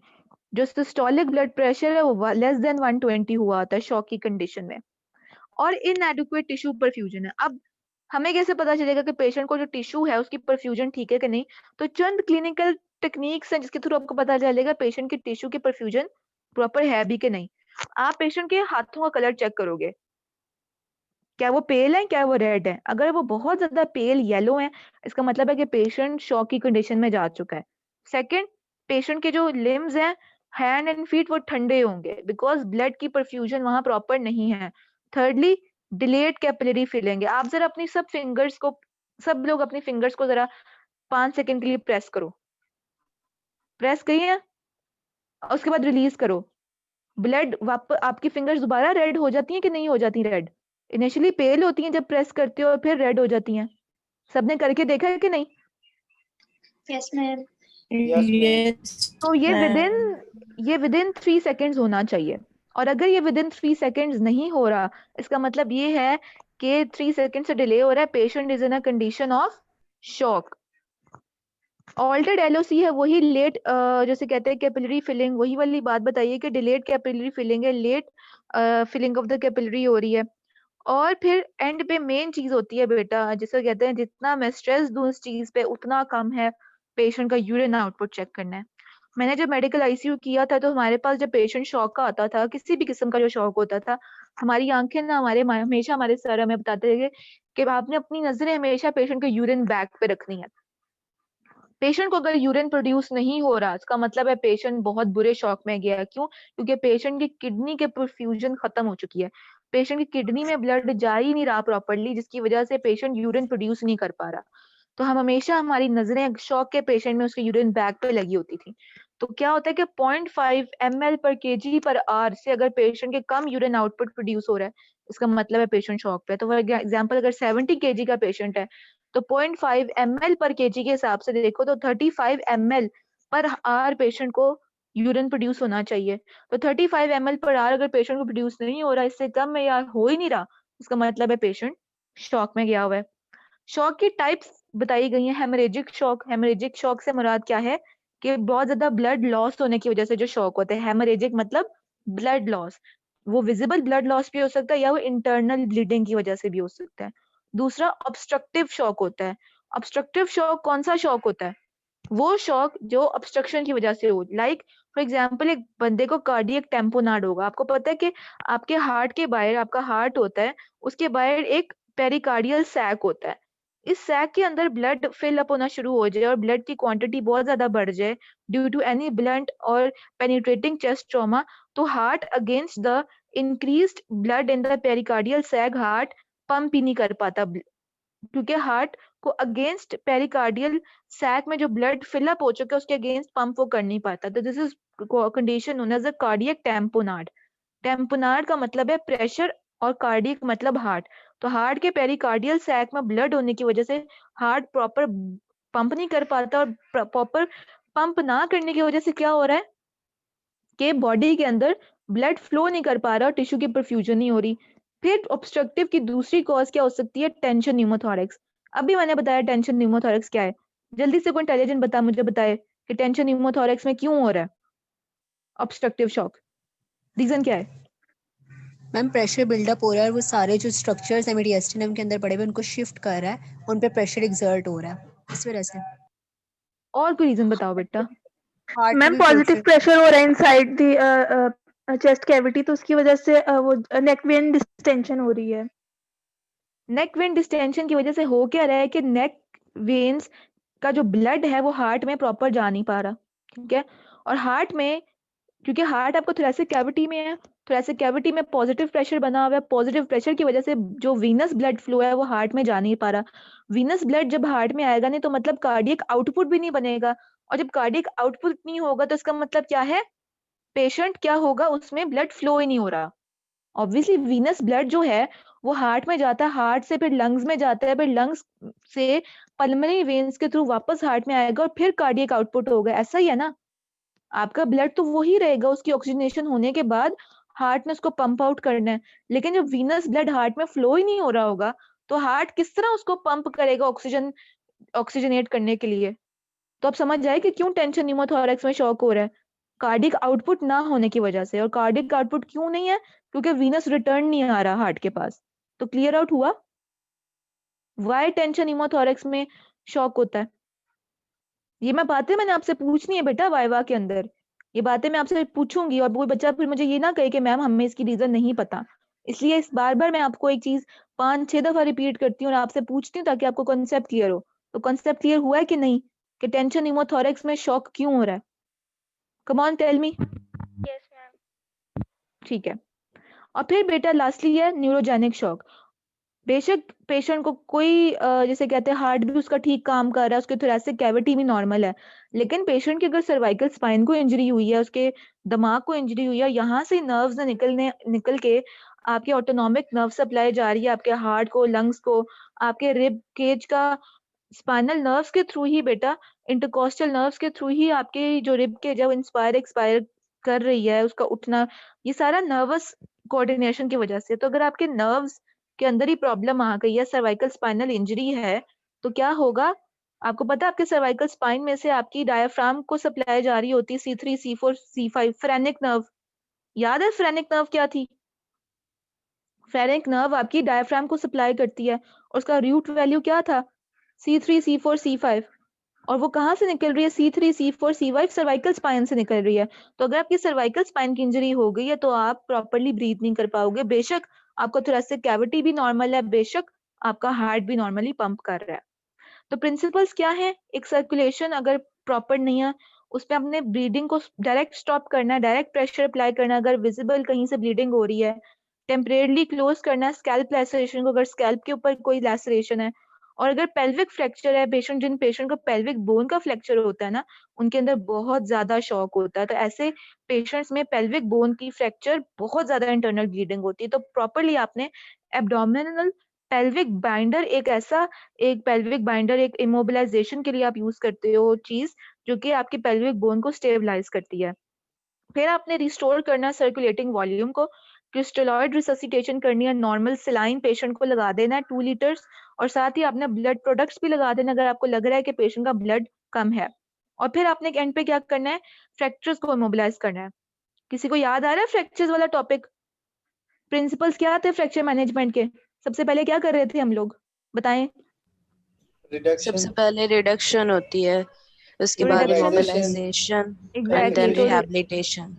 जो सिस्टोलिक ब्लड प्रेशर है वो लेस देन 120 हुआ होता है शॉक की कंडीशन में। और इनएडिक्वेट टिश्यू परफ्यूजन है। अब हमें कैसे पता चलेगा कि पेशेंट को जो टिश्यू है उसकी परफ्यूजन ठीक है कि नहीं? तो चंद क्लिनिकल टेक्निक्स हैं जिसके थ्रू आपको पता चलेगा पेशेंट की टिश्यू की परफ्यूजन प्रॉपर है भी कि नहीं। आप पेशेंट के हाथों का कलर चेक करोगे, क्या वो पेल है, क्या वो रेड है। अगर वो बहुत ज्यादा पेल येलो है, इसका मतलब है कि पेशेंट शॉक की कंडीशन में जा चुका है। सेकंड, पेशेंट के जो लिम्स हैं, हैंड एंड फीट, वो ठंडे होंगे बिकॉज ब्लड की परफ्यूजन वहां प्रॉपर नहीं है। थर्डली, डिलेड कैपिलरी फिलिंग है। आप जरा अपनी सब लोग अपनी फिंगर्स को जरा 5 सेकंड के लिए प्रेस करो, प्रेस करिए, उसके बाद रिलीज करो। ब्लड वापस आपकी फिंगर्स दोबारा रेड हो जाती हैं कि नहीं हो जाती रेड? इनिशियली पेल होती हैं जब प्रेस करते हो और फिर रेड हो जाती हैं। सबने करके देखा है कि नहीं? Yes ma'am. तो ये विदिन 3 सेकेंड्स होना चाहिए, और अगर ये विदिन 3 सेकेंड्स नहीं हो रहा, इसका मतलब ये है कि 3 सेकेंड से डिले हो रहा है, patient is in a condition of shock. Altered LOC है वही लेट, जैसे कहते हैं कैपिलरी फिलिंग, वही वाली बात बताइए कि डिलेड कैपिलरी फिलिंग है, late filling of the capillary हो रही है। और फिर एंड पे मेन चीज होती है बेटा, जिसे कहते हैं जितना मैं स्ट्रेस दूं इस चीज पे उतना कम है, पेशेंट का यूरिन आउटपुट चेक करना है। मैंने जब मेडिकल आईसीयू किया था तो हमारे पास जब पेशेंट शॉक का आता था, किसी भी किस्म का जो शॉक होता था, हमारी आंखें ना हमेशा हमारे सर हमें बताते थे कि आपने अपनी नजरें हमेशा पेशेंट के यूरिन बैग पे रखनी है। पेशेंट को अगर यूरिन प्रोड्यूस नहीं हो रहा, इसका मतलब है पेशेंट बहुत बुरे शॉक में गया। क्यों? क्योंकि पेशेंट की किडनी के परफ्यूजन खत्म हो चुकी है, पेशेंट की किडनी में ब्लड जा ही नहीं रहा प्रॉपर्ली, जिसकी वजह से पेशेंट यूरिन प्रोड्यूस नहीं कर पा रहा। तो हम हमेशा हमारी नजरें शॉक के पेशेंट में उसके यूरिन बैग पे लगी होती थी। तो क्या होता है कि 0.5 ml पर kg पर आवर से अगर पेशेंट के कम यूरिन आउटपुट प्रोड्यूस हो रहा है, इसका मतलब है पेशेंट शॉक पे है। तो फॉर एग्जांपल अगर 70 kg का पेशेंट है तो 0.5 ml पर kg के हिसाब से देखो तो 35 ml पर आवर पेशेंट को यूरिन प्रोड्यूस होना चाहिए। तो 35 ml पर आवर अगर पेशेंट को प्रोड्यूस नहीं हो रहा, इससे कम में या हो ही नहीं रहा, इसका मतलब है पेशेंट शॉक में गया हुआ है। शॉक की टाइप्स बताई गई हैं। हेमरेजिक शॉक, हेमरेजिक शॉक से मुराद क्या है कि बहुत ज्यादा ब्लड लॉस होने की वजह से जो शॉक होता है। हेमरेजिक मतलब ब्लड लॉस, वो विजिबल ब्लड लॉस भी हो सकता है या वो इंटरनल ब्लीडिंग की वजह से भी हो सकता है। दूसरा ऑब्स्ट्रक्टिव शॉक होता है। ऑब्स्ट्रक्टिव शॉक कौन सा शॉक होता है? वो शॉक जो ऑब्स्ट्रक्शन की वजह से हो, लाइक फॉर एग्जांपल एक बंदे को कार्डियक टेम्पोनाड होगा। आपको पता है कि आपके हार्ट के बाहर, आपका हार्ट होता है, उसके बाहर एक पेरिकार्डियल सैक होता है। इस सैक के अंदर ब्लड फिल अप होना शुरू हो जाए और ब्लड की क्वांटिटी बहुत ज्यादा बढ़ जाए ड्यू टू एनी ब्लंट और पेनिट्रेटिंग चेस्ट ट्रॉमा, तो heart against the increased blood in the pericardial sac heart pump ही नहीं कर पाता, क्योंकि हार्ट को अगेंस्ट पेरिकार्डियल सैक में जो ब्लड फिलअप हो चुका है उसके अगेंस्ट पंप वो कर नहीं पाता। तो this is condition known as a cardiac tamponade. Tamponade का मतलब है प्रेशर और कार्डियक मतलब हार्ट। तो हार्ट के पेरिकार्डियल सैक में ब्लड होने की वजह से हार्ट प्रॉपर पंप नहीं कर पाता, और प्रॉपर पंप ना करने की वजह से क्या हो रहा है कि बॉडी के अंदर ब्लड फ्लो नहीं कर पा रहा और टिश्यू की परफ्यूजन नहीं हो रही। फिर ऑब्स्ट्रक्टिव की दूसरी कॉज क्या हो सकती है? Tension pneumothorax. अभी मैंने बताया टेंशन न्यूमोथोरैक्स क्या है। जल्दी से कोई इंटेलिजेंट मुझे बताए कि टेंशन न्यूमोथोरैक्स में क्यों हो रहा है ऑब्स्ट्रक्टिव शॉक, रीजन क्या है? मैम प्रेशर बिल्डअप हो रहा है और वो सारे जो स्ट्रक्चर्स है मेडिएस्टिनम के अंदर पड़े हुए उनको शिफ्ट कर रहा है, उन पे प्रेशर एक्सर्ट हो रहा है इस वजह से। और कोई रीजन बताओ बेटा। हार्ट मैम पॉजिटिव प्रेशर हो रहा है इनसाइड द चेस्ट कैविटी, तो उसकी वजह से वो नेक वेन डिस्टेंशन हो रही है। नेक वेन डिस्टेंशन की वजह से हो क्या रहा है कि नेक वेन्स का जो ब्लड है वो हार्ट में प्रॉपर जा नहीं पा रहा, ठीक है। और हार्ट में, क्योंकि हार्ट आपको थोरेसिक कैविटी में है, थोरेसिक कैविटी में पॉजिटिव प्रेशर बना हुआ है, पॉजिटिव प्रेशर की वजह से जो वीनस ब्लड फ्लो है वो हार्ट में जा नहीं पा रहा। वीनस ब्लड जब हार्ट में आएगा नहीं तो मतलब कार्डियक आउटपुट भी नहीं बनेगा, और जब कार्डियक आउटपुट नहीं होगा तो इसका मतलब क्या है? पेशेंट क्या होगा, उसमें ब्लड फ्लो ही नहीं हो रहा। ऑब्वियसली वीनस ब्लड जो है वो हार्ट में जाता है, हार्ट से फिर लंग्स में जाता है, फिर लंग्स से पल्मोनरी वेन्स के थ्रू वापस हार्ट में आएगा और फिर कार्डियक आउटपुट होगा। ऐसा ही है ना, आपका ब्लड तो वही रहेगा, उसकी ऑक्सीजनेशन होने के बाद हार्ट ने उसको पंप आउट करना है। लेकिन जब वीनस ब्लड हार्ट में फ्लो ही नहीं हो रहा होगा तो हार्ट किस तरह उसको पंप करेगा ऑक्सीजनेट करने के लिए? तो आप समझ जाए कि क्यों टेंशन न्यूमोथोरैक्स में शॉक हो रहा है, कार्डिक आउटपुट ना होने की वजह से। और कार्डिक आउटपुट क्यों नहीं है? क्योंकि वीनस रिटर्न नहीं आ रहा हार्ट के पास। तो क्लियर आउट हुआ वाई टेंशन न्यूमोथोरैक्स में शॉक होता है। ये बातें मैंने आपसे पूछनी है बेटा वाइवा के अंदर, ये बातें मैं आपसे पूछूंगी और कोई बच्चा फिर मुझे ये ना कहे कि मैम हमें इसकी रीजन नहीं पता। इसलिए इस बार बार मैं आपको एक चीज 5-6 दफा रिपीट करती हूँ और आपसे पूछती हूँ ताकि आपको कॉन्सेप्ट क्लियर हो। तो कॉन्सेप्ट क्लियर हुआ है कि नहीं कि टेंशन न्यूमोथोरैक्स में शॉक क्यों हो रहा है? Come on tell me. Yes ma'am. ठीक है। और फिर बेटा लास्टली है न्यूरोजेनिक शॉक। बेशक पेशेंट को कोई जैसे कहते हैं हार्ट भी उसका ठीक काम कर रहा है, उसके थोरेसिक कैविटी भी नॉर्मल है, लेकिन पेशेंट की अगर सर्वाइकल स्पाइन को इंजरी हुई है, उसके दिमाग को इंजरी हुई है, यहाँ से नर्व्स निकल के आपके ऑटोनॉमिक नर्व सप्लाई जा रही है आपके हार्ट को, लंग्स को, आपके रिब केज का स्पाइनल नर्व्स के थ्रू ही बेटा, इंटरकोस्टल नर्व्स के थ्रू ही आपके जो रिब के जब इंस्पायर एक्सपायर कर रही है उसका उठना, ये सारा नर्वस कोऑर्डिनेशन की वजह से। तो अगर आपके नर्व्स के अंदर ही प्रॉब्लम आ गई है, सर्वाइकल स्पाइनल इंजरी है, तो क्या होगा? आपको पता है आपके सर्वाइकल स्पाइन में से आपकी डायफ्राम को सप्लाई जा रही होती है C3 C4 C5 phrenic nerve. याद है फ्रेनिक नर्व क्या थी? फ्रेनिक नर्व आपकी डायफ्राम को सप्लाई करती है और उसका रूट वैल्यू क्या था? C3 C4 C5। और वो कहाँ से निकल रही है? C3 C4 C5 cervical spine से निकल रही है। तो अगर आपकी सर्वाइकल स्पाइन की इंजरी हो गई है तो आप प्रॉपर्ली ब्रीथ नहीं कर पाओगे। बेशक आपका थोरेसिक कैविटी भी नॉर्मल है, बेशक आपका हार्ट भी नॉर्मली पंप कर रहा है। तो प्रिंसिपल्स क्या है? एक सर्कुलेशन अगर प्रॉपर नहीं है उस पर अपने ब्लीडिंग को डायरेक्ट स्टॉप करना है, डायरेक्ट प्रेशर अप्लाई करना है अगर विजिबल कहीं से ब्लीडिंग हो रही है, टेम्परेरली क्लोज करना है स्कैल्प लैसरेशन को अगर स्कैल्प के ऊपर कोई लैसरेशन है, और अगर पेल्विक फ्रैक्चर है, जिन पेशेंट को पेल्विक बोन का फ्रैक्चर होता है ना, उनके अंदर बहुत ज्यादा शॉक होता है। तो ऐसे पेशेंट्स में पेल्विक बोन की फ्रैक्चर बहुत ज्यादा इंटरनल ब्लीडिंग होती है। तो प्रॉपरली आपने एब्डोमिनल पेल्विक बाइंडर, एक पेल्विक बाइंडर एक इमोबिलाइजेशन के लिए आप यूज करते हो चीज, जो कि आपकी पेल्विक बोन को स्टेबलाइज करती है। फिर आपने रिस्टोर करना सर्कुलेटिंग वॉल्यूम को, क्रिस्टलॉइड रिससिटेशन करनी है, नॉर्मल सलाइन पेशेंट को लगा देना है 2 लीटर्स, और साथ ही आपने ब्लड प्रोडक्ट्स भी लगा देना अगर आपको लग रहा है कि पेशेंट का ब्लड कम है। और फिर आपने एंड पे क्या करना है, फ्रैक्चर्स को मोबिलाइज करना है। किसी को याद आ रहा है फ्रैक्चर्स वाला टॉपिक? प्रिंसिपल्स क्या थे फ्रैक्चर मैनेजमेंट के? सबसे पहले क्या कर रहे थे हम लोग, बताएं? सबसे पहले रिडक्शन होती है, उसके बाद reduction, immobilisation and exactly. Then तो रिहैबिलिटेशन।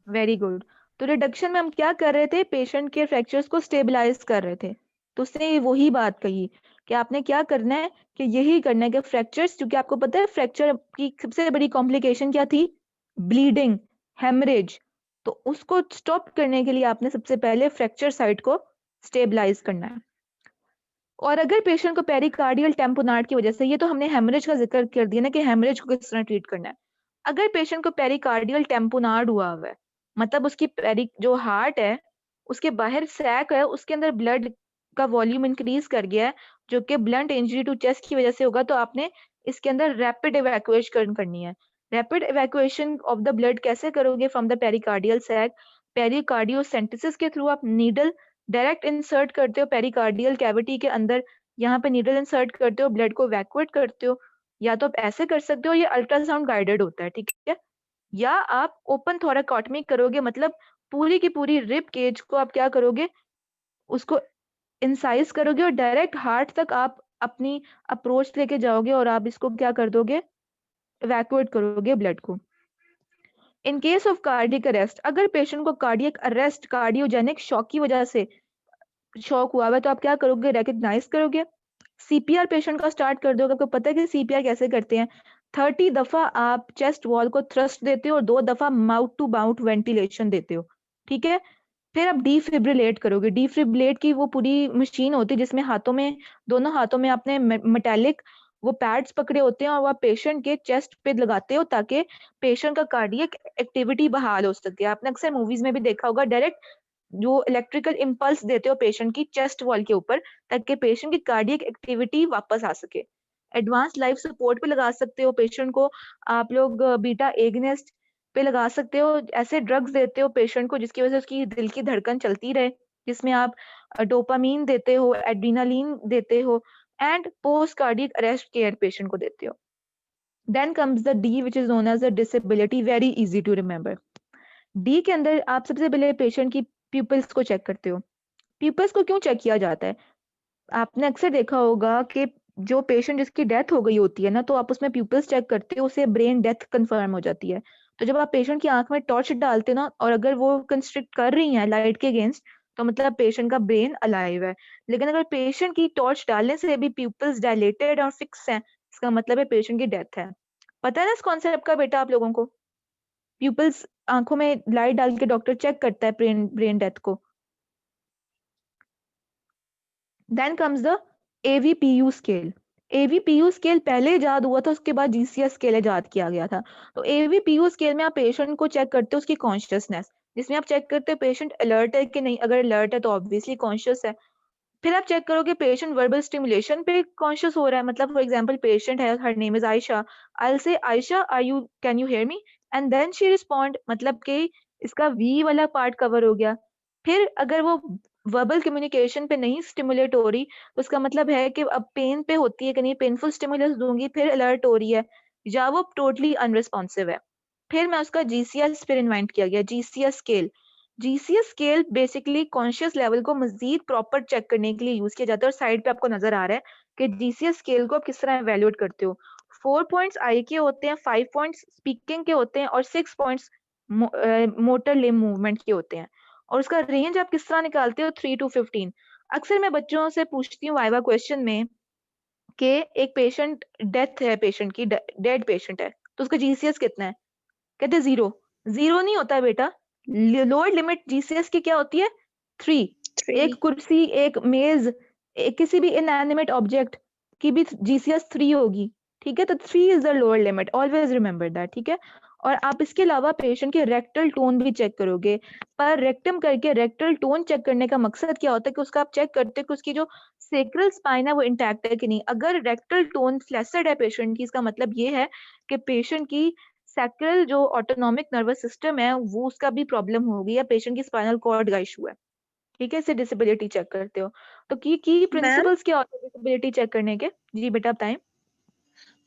Very good. तो रिडक्शन में हम क्या कर रहे थे, पेशेंट के फ्रैक्चर्स को स्टेबलाइज कर रहे थे। तो उसने वही बात कही कि आपने क्या करना है, कि यही करना है कि फ्रैक्चर्स, क्योंकि आपको पता है फ्रैक्चर की सबसे बड़ी कॉम्प्लिकेशन क्या थी, ब्लीडिंग, हेमरेज। तो उसको स्टॉप करने के लिए आपने सबसे पहले फ्रैक्चर साइट को स्टेबलाइज करना है। और अगर पेशेंट को पेरिकार्डियल टेम्पोनार्ड की वजह से, ये तो हमने हेमरेज का जिक्र कर दिया ना कि हेमरेज को किस तरह ट्रीट करना है। अगर पेशेंट को पेरिकार्डियल टेम्पोनार्ड हुआ है, मतलब उसकी जो हार्ट है उसके बाहर सैक है, उसके अंदर ब्लड का वॉल्यूम इंक्रीज कर गया है, जो कि ब्लंट इंजरी टू चेस्ट की वजह से होगा, तो आपने इसके अंदर रैपिड इवैक्यूएशन करनी है। Rapid evacuation of the blood कैसे करोगे फ्रॉम द पेरिकार्डियल सैक? पेरिकार्डियोसेंटेसिस के थ्रू आप नीडल डायरेक्ट इंसर्ट करते हो पेरिकार्डियल कैविटी के अंदर, यहाँ पे नीडल इंसर्ट करते हो, ब्लड को इवैक्यूएट करते हो। या तो आप ऐसे कर सकते हो, ये अल्ट्रासाउंड गाइडेड होता है, ठीक है? या आप ओपन थोरैकोटॉमी करोगे, मतलब पूरी की पूरी रिब केज को आप क्या करोगे, उसको इंसाइज करोगे और डायरेक्ट हार्ट तक आप अपनी अप्रोच लेके जाओगे और आप इसको क्या कर दोगे, इवैक्यूएट करोगे ब्लड को। इन केस ऑफ कार्डियक अरेस्ट, अगर पेशेंट को कार्डियक अरेस्ट, कार्डियोजेनिक शॉक की वजह से शॉक हुआ है, तो आप क्या करोगे, रिकॉग्नाइज करोगे, सीपीआर पेशेंट का स्टार्ट कर दोगे। आपको पता है कि सीपीआर कैसे करते हैं? 30 दफा आप चेस्ट वॉल को थ्रस्ट देते हो और 2 दफा माउथ टू माउथ वेंटिलेशन देते हो, ठीक है? फिर आप डिफिब्रिलेट करोगे। डिफिब्रिलेट की वो पूरी मशीन होती है जिसमें दोनों हाथों में आपने मेटालिक वो पैड्स पकड़े होते हैं और वो आप पेशेंट के चेस्ट पे लगाते हो ताकि पेशेंट का कार्डियक एक्टिविटी बहाल हो सके। आपने अक्सर मूवीज में भी देखा होगा, डायरेक्ट जो इलेक्ट्रिकल इम्पल्स देते हो पेशेंट की चेस्ट वॉल के ऊपर ताकि पेशेंट की कार्डियक एक्टिविटी वापस आ सके। एडवांस लाइफ सपोर्ट पे लगा सकते हो पेशेंट को, आप लोग बीटा एगनिस्ट पे लगा सकते हो, ऐसे ड्रग्स देते हो पेशेंट को जिसकी वजह से उसकी दिल की धड़कन चलती रहे, जिसमें आप डोपामीन देते हो, एड्रीनालिन देते हो, and post cardiac arrest care patient को देते हो। Then comes the D which is known as the disability, very easy to remember. D के अंदर आप सबसे पहले पेशेंट की प्यूपिल्स को चेक करते हो। प्यूपिल्स को क्यों चेक किया जाता है? आपने अक्सर देखा होगा कि जो पेशेंट जिसकी डेथ हो गई होती है ना, तो आप उसमें प्यूपिल्स चेक करते हो, उससे ब्रेन डेथ कंफर्म हो जाती है। तो जब आप पेशेंट की आंख में टॉर्च डालते हो ना, और अगर वो कंस्ट्रिक्ट कर रही है लाइट के अगेंस्ट, तो मतलब पेशेंट का ब्रेन अलाइव है। लेकिन अगर पेशेंट की टॉर्च डालने से भी प्यूपिल्स डायलेटेड और फिक्स हैं, इसका मतलब है पेशेंट की डेथ है। पता है ना इस कॉन्सेप्ट का बेटा आप लोगों को? प्यूपिल्स, आंखों में लाइट डाल के डॉक्टर चेक करता है ब्रेन डेथ को। Then comes the AVPU scale. AVPU scale पहले इजाद हुआ था, उसके बाद GCS स्केल इजाद किया गया था। तो AVPU स्केल में आप पेशेंट को चेक करते हो उसकी कॉन्शियसनेस, जिसमें आप चेक करते हो पेशेंट अलर्ट है कि नहीं। अगर अलर्ट है तो ऑब्वियसली कॉन्शियस है। फिर आप चेक करोगे पेशेंट वर्बल स्टिमुलेशन पे कॉन्शियस हो रहा है। मतलब फॉर एग्जांपल पेशेंट है, her name is Ayesha, I will say Ayesha can you hear me, and then she respond, मतलब कि इसका वी वाला पार्ट कवर हो गया। फिर अगर वो वर्बल कम्युनिकेशन पे नहीं स्टिमुलेट हो रही, तो उसका मतलब है कि अब पेन पे होती है कि नहीं, पेनफुल स्टिमुलस दूंगी फिर अलर्ट हो रही है, या वो टोटली अनरिस्पॉन्सिव है। फिर मैं उसका GCS फिर इन्वाइट किया गया, GCS scale. GCS scale basically conscious level को मजीद प्रॉपर चेक करने के लिए यूज किया जाता है। और साइड पे आपको नजर आ रहा है कि GCS स्केल को आप किस तरह एवेल्यूएट करते हो। 4 पॉइंट्स आई के होते हैं, 5 पॉइंट्स स्पीकिंग के होते हैं और 6 पॉइंट्स मोटर लिम्ब मूवमेंट के होते हैं। और उसका रेंज आप किस तरह निकालते हो, 3 to 15। अक्सर मैं बच्चों से पूछती हूँ वाइवा क्वेश्चन में कि एक पेशेंट डेथ है, पेशेंट की डेड पेशेंट है, तो उसका GCS कितना है? कहते 0। 0 नहीं होता है बेटा, लोअर लिमिट GCS की क्या होती है? 3। एक कुर्सी, एक मेज, एक किसी भी इनएनिमेट ऑब्जेक्ट की भी GCS 3 होगी, ठीक है। तो 3 is the lower limit, always remember that, ठीक है। और आप इसके अलावा पेशेंट के रेक्टल टोन भी चेक करोगे। पर रेक्टम करके रेक्टल टोन चेक करने का मकसद क्या होता है कि उसका आप चेक करते हो कि उसकी जो सेक्रल स्पाइन है वो इंटैक्ट है कि नहीं। अगर रेक्टल टोन फ्लैसिड है पेशेंट की, इसका मतलब ये है कि पेशेंट की सैक्रल जो ऑटोनॉमिक नर्वस सिस्टम है वो उसका भी प्रॉब्लम होगी, या पेशेंट की स्पाइनल कॉर्ड का इशू है, ठीक है। इससे डिसेबिलिटी चेक करते हो। तो की प्रिंसिपल्स क्या होते हैं डिसेबिलिटी चेक करने के? जी बेटा बताएं।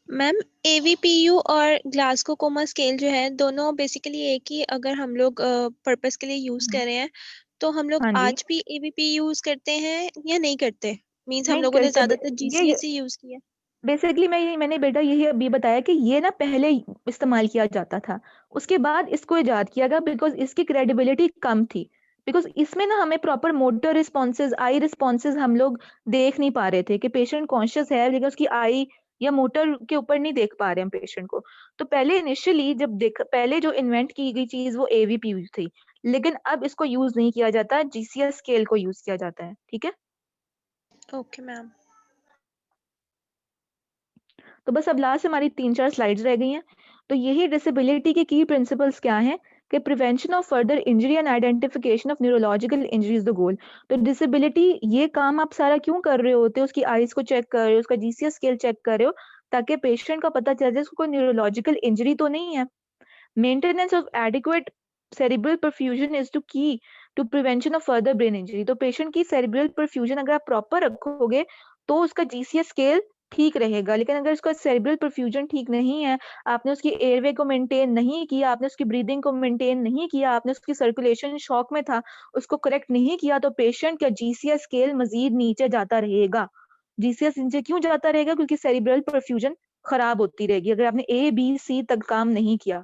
मैम AVPU और ग्लासगो कोमा स्केल जो है दोनों बेसिकली एक ही, अगर हम लोग पर्पस के लिए यूज कर रहे हैं तो हम लोग हाँ जी, आज भी AVP यूज करते हैं या नहीं करते? मींस हम नहीं लोगों ने करते। ज्यादातर ये GCS ही यूज किया। बेसिकली मैंने बेटा यही अभी बताया कि ये ना पहले इस्तेमाल किया जाता था, उसके बाद इसको इजाद किया गया बिकॉज इसकी क्रेडिबिलिटी कम थी। बिकॉज इसमें ना हमें प्रॉपर मोटर रिस्पॉन्सेज, आई रिस्पॉन्सेज हम लोग देख नहीं पा रहे थे कि पेशेंट कॉन्शियस है लेकिन उसकी आई या मोटर के ऊपर नहीं देख पा रहे हम पेशेंट को। तो पहले इनिशियली पहले जो इन्वेंट की गई चीज वो AVP थी, लेकिन अब इसको यूज नहीं किया जाता, GCS स्केल को यूज किया जाता है, ठीक है। Okay ma'am. तो बस अब लास्ट हमारी 3-4 स्लाइड्स रह गई हैं। तो यही डिसेबिलिटी के की प्रिंसिपल्स क्या हैं कि prevention of further injury and identification of neurological injury is the goal. तो डिसेबिलिटी ये काम आप सारा क्यों कर रहे होते हो? उसकी आईज को चेक कर रहे हो, उसका GCS स्केल चेक कर रहे हो, ताकि पेशेंट का पता चल जाए उसको कोई न्यूरोलॉजिकल इंजरी तो नहीं है। Maintenance of adequate cerebral perfusion is to key to prevention of further brain injury। तो पेशेंट की cerebral perfusion अगर आप प्रॉपर रखोगे तो उसका GCS स्केल ठीक रहेगा। लेकिन अगर उसका cerebral perfusion ठीक नहीं है, आपने उसकी एयरवे को मेंटेन नहीं किया, आपने उसकी ब्रीदिंग को मेंटेन नहीं किया, आपने उसकी सर्कुलेशन शॉक में था, उसको करेक्ट नहीं किया, तो पेशेंट का GCS स्केल मजीद नीचे जाता रहेगा। GCS नीचे क्यों जाता रहेगा? क्योंकि cerebral perfusion खराब होती रहेगी अगर आपने A B C तक काम नहीं किया।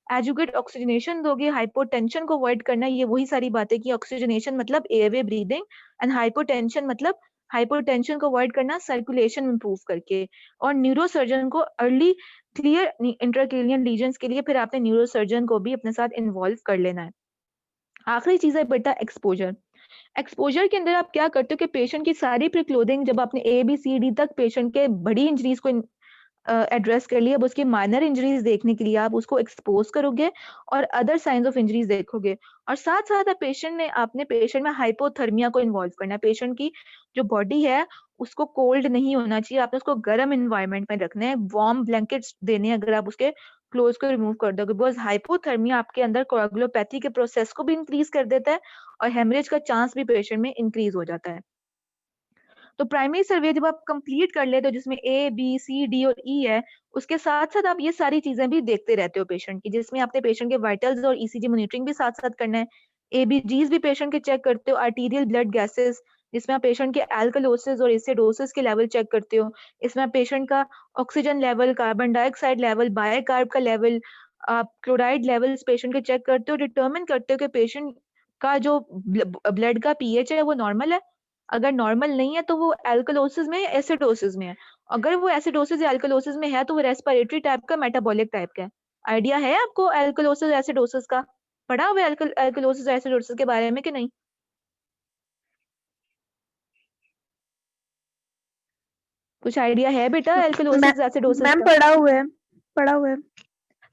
एजुकेट ऑक्सीजनेशन दोगे, हाइपोटेंशन को अवॉइड करना, ये वही सारी बातें की ऑक्सीजनेशन मतलब एयरवे ब्रीदिंग, एंड हाइपोटेंशन मतलब हाइपोटेंशन को अवॉइड करना सर्कुलेशन इंप्रूव करके। और न्यूरोसर्जन को अर्ली क्लियर इंट्राक्रेनियल लीजन्स के लिए फिर आपने न्यूरोसर्जन को भी अपने साथ इन्वॉल्व कर लेना है। आखिरी चीज है बेटा एक्सपोजर। एक्सपोजर के अंदर आप क्या करते हो कि पेशेंट की सारी प्री क्लोथिंग, जब आपने ABCD तक पेशेंट के बड़ी इंजरीज को एड्रेस कर लिया, अब उसकी माइनर इंजरीज देखने के लिए आप उसको एक्सपोज करोगे और अदर साइंस ऑफ इंजरीज देखोगे। और साथ साथ आपने पेशेंट में हाइपोथर्मिया को इन्वॉल्व करना है। पेशेंट की जो बॉडी है उसको कोल्ड नहीं होना चाहिए, आपने उसको गर्म इन्वायरमेंट में रखना है, वार्म ब्लैंकेट्स देने हैं अगर आप उसके क्लोज को रिमूव कर दोगे। बिकॉज हाइपोथर्मिया आपके अंदर कोआगुलोपैथी के प्रोसेस को भी इंक्रीज कर देता है और हेमरेज का चांस भी पेशेंट में इंक्रीज हो जाता है। तो प्राइमरी सर्वे जब आप कंप्लीट कर लेते हो जिसमें A B C D और E है, उसके साथ साथ आप ये सारी चीजें भी देखते रहते हो पेशेंट की, जिसमें आपने पेशेंट के वाइटल्स और ECG मॉनिटरिंग भी साथ साथ करना है। ABGs भी पेशेंट के चेक करते हो, आर्टीरियल ब्लड गैसेस जिसमें आप पेशेंट के एल्कलोसिस और एसिडोसिस के लेवल चेक करते हो। इसमें आप पेशेंट का oxygen level, carbon dioxide level, bicarb का लेवल, आप क्लोराइड लेवल्स पेशेंट के चेक करते हो, डिटरमिन करते हो कि पेशेंट का जो ब्लड का pH है वो नॉर्मल है। अगर नॉर्मल नहीं है तो वो एल्कलोसिस में या एसिडोसिस में है। अगर वो एसिडोसिस या एल्कलोसिस में है तो वो रेस्पिरेटरी टाइप का, मेटाबॉलिक टाइप का है। आइडिया है आपको एल्कलोसिस एसिडोसिस का? पढ़ा हुआ है एल्कलोसिस एसिडोसिस के बारे में कि नहीं? कुछ आइडिया है बेटा एल्कलोसिस एसिडोसिस मैम का? पढ़ा हुआ है।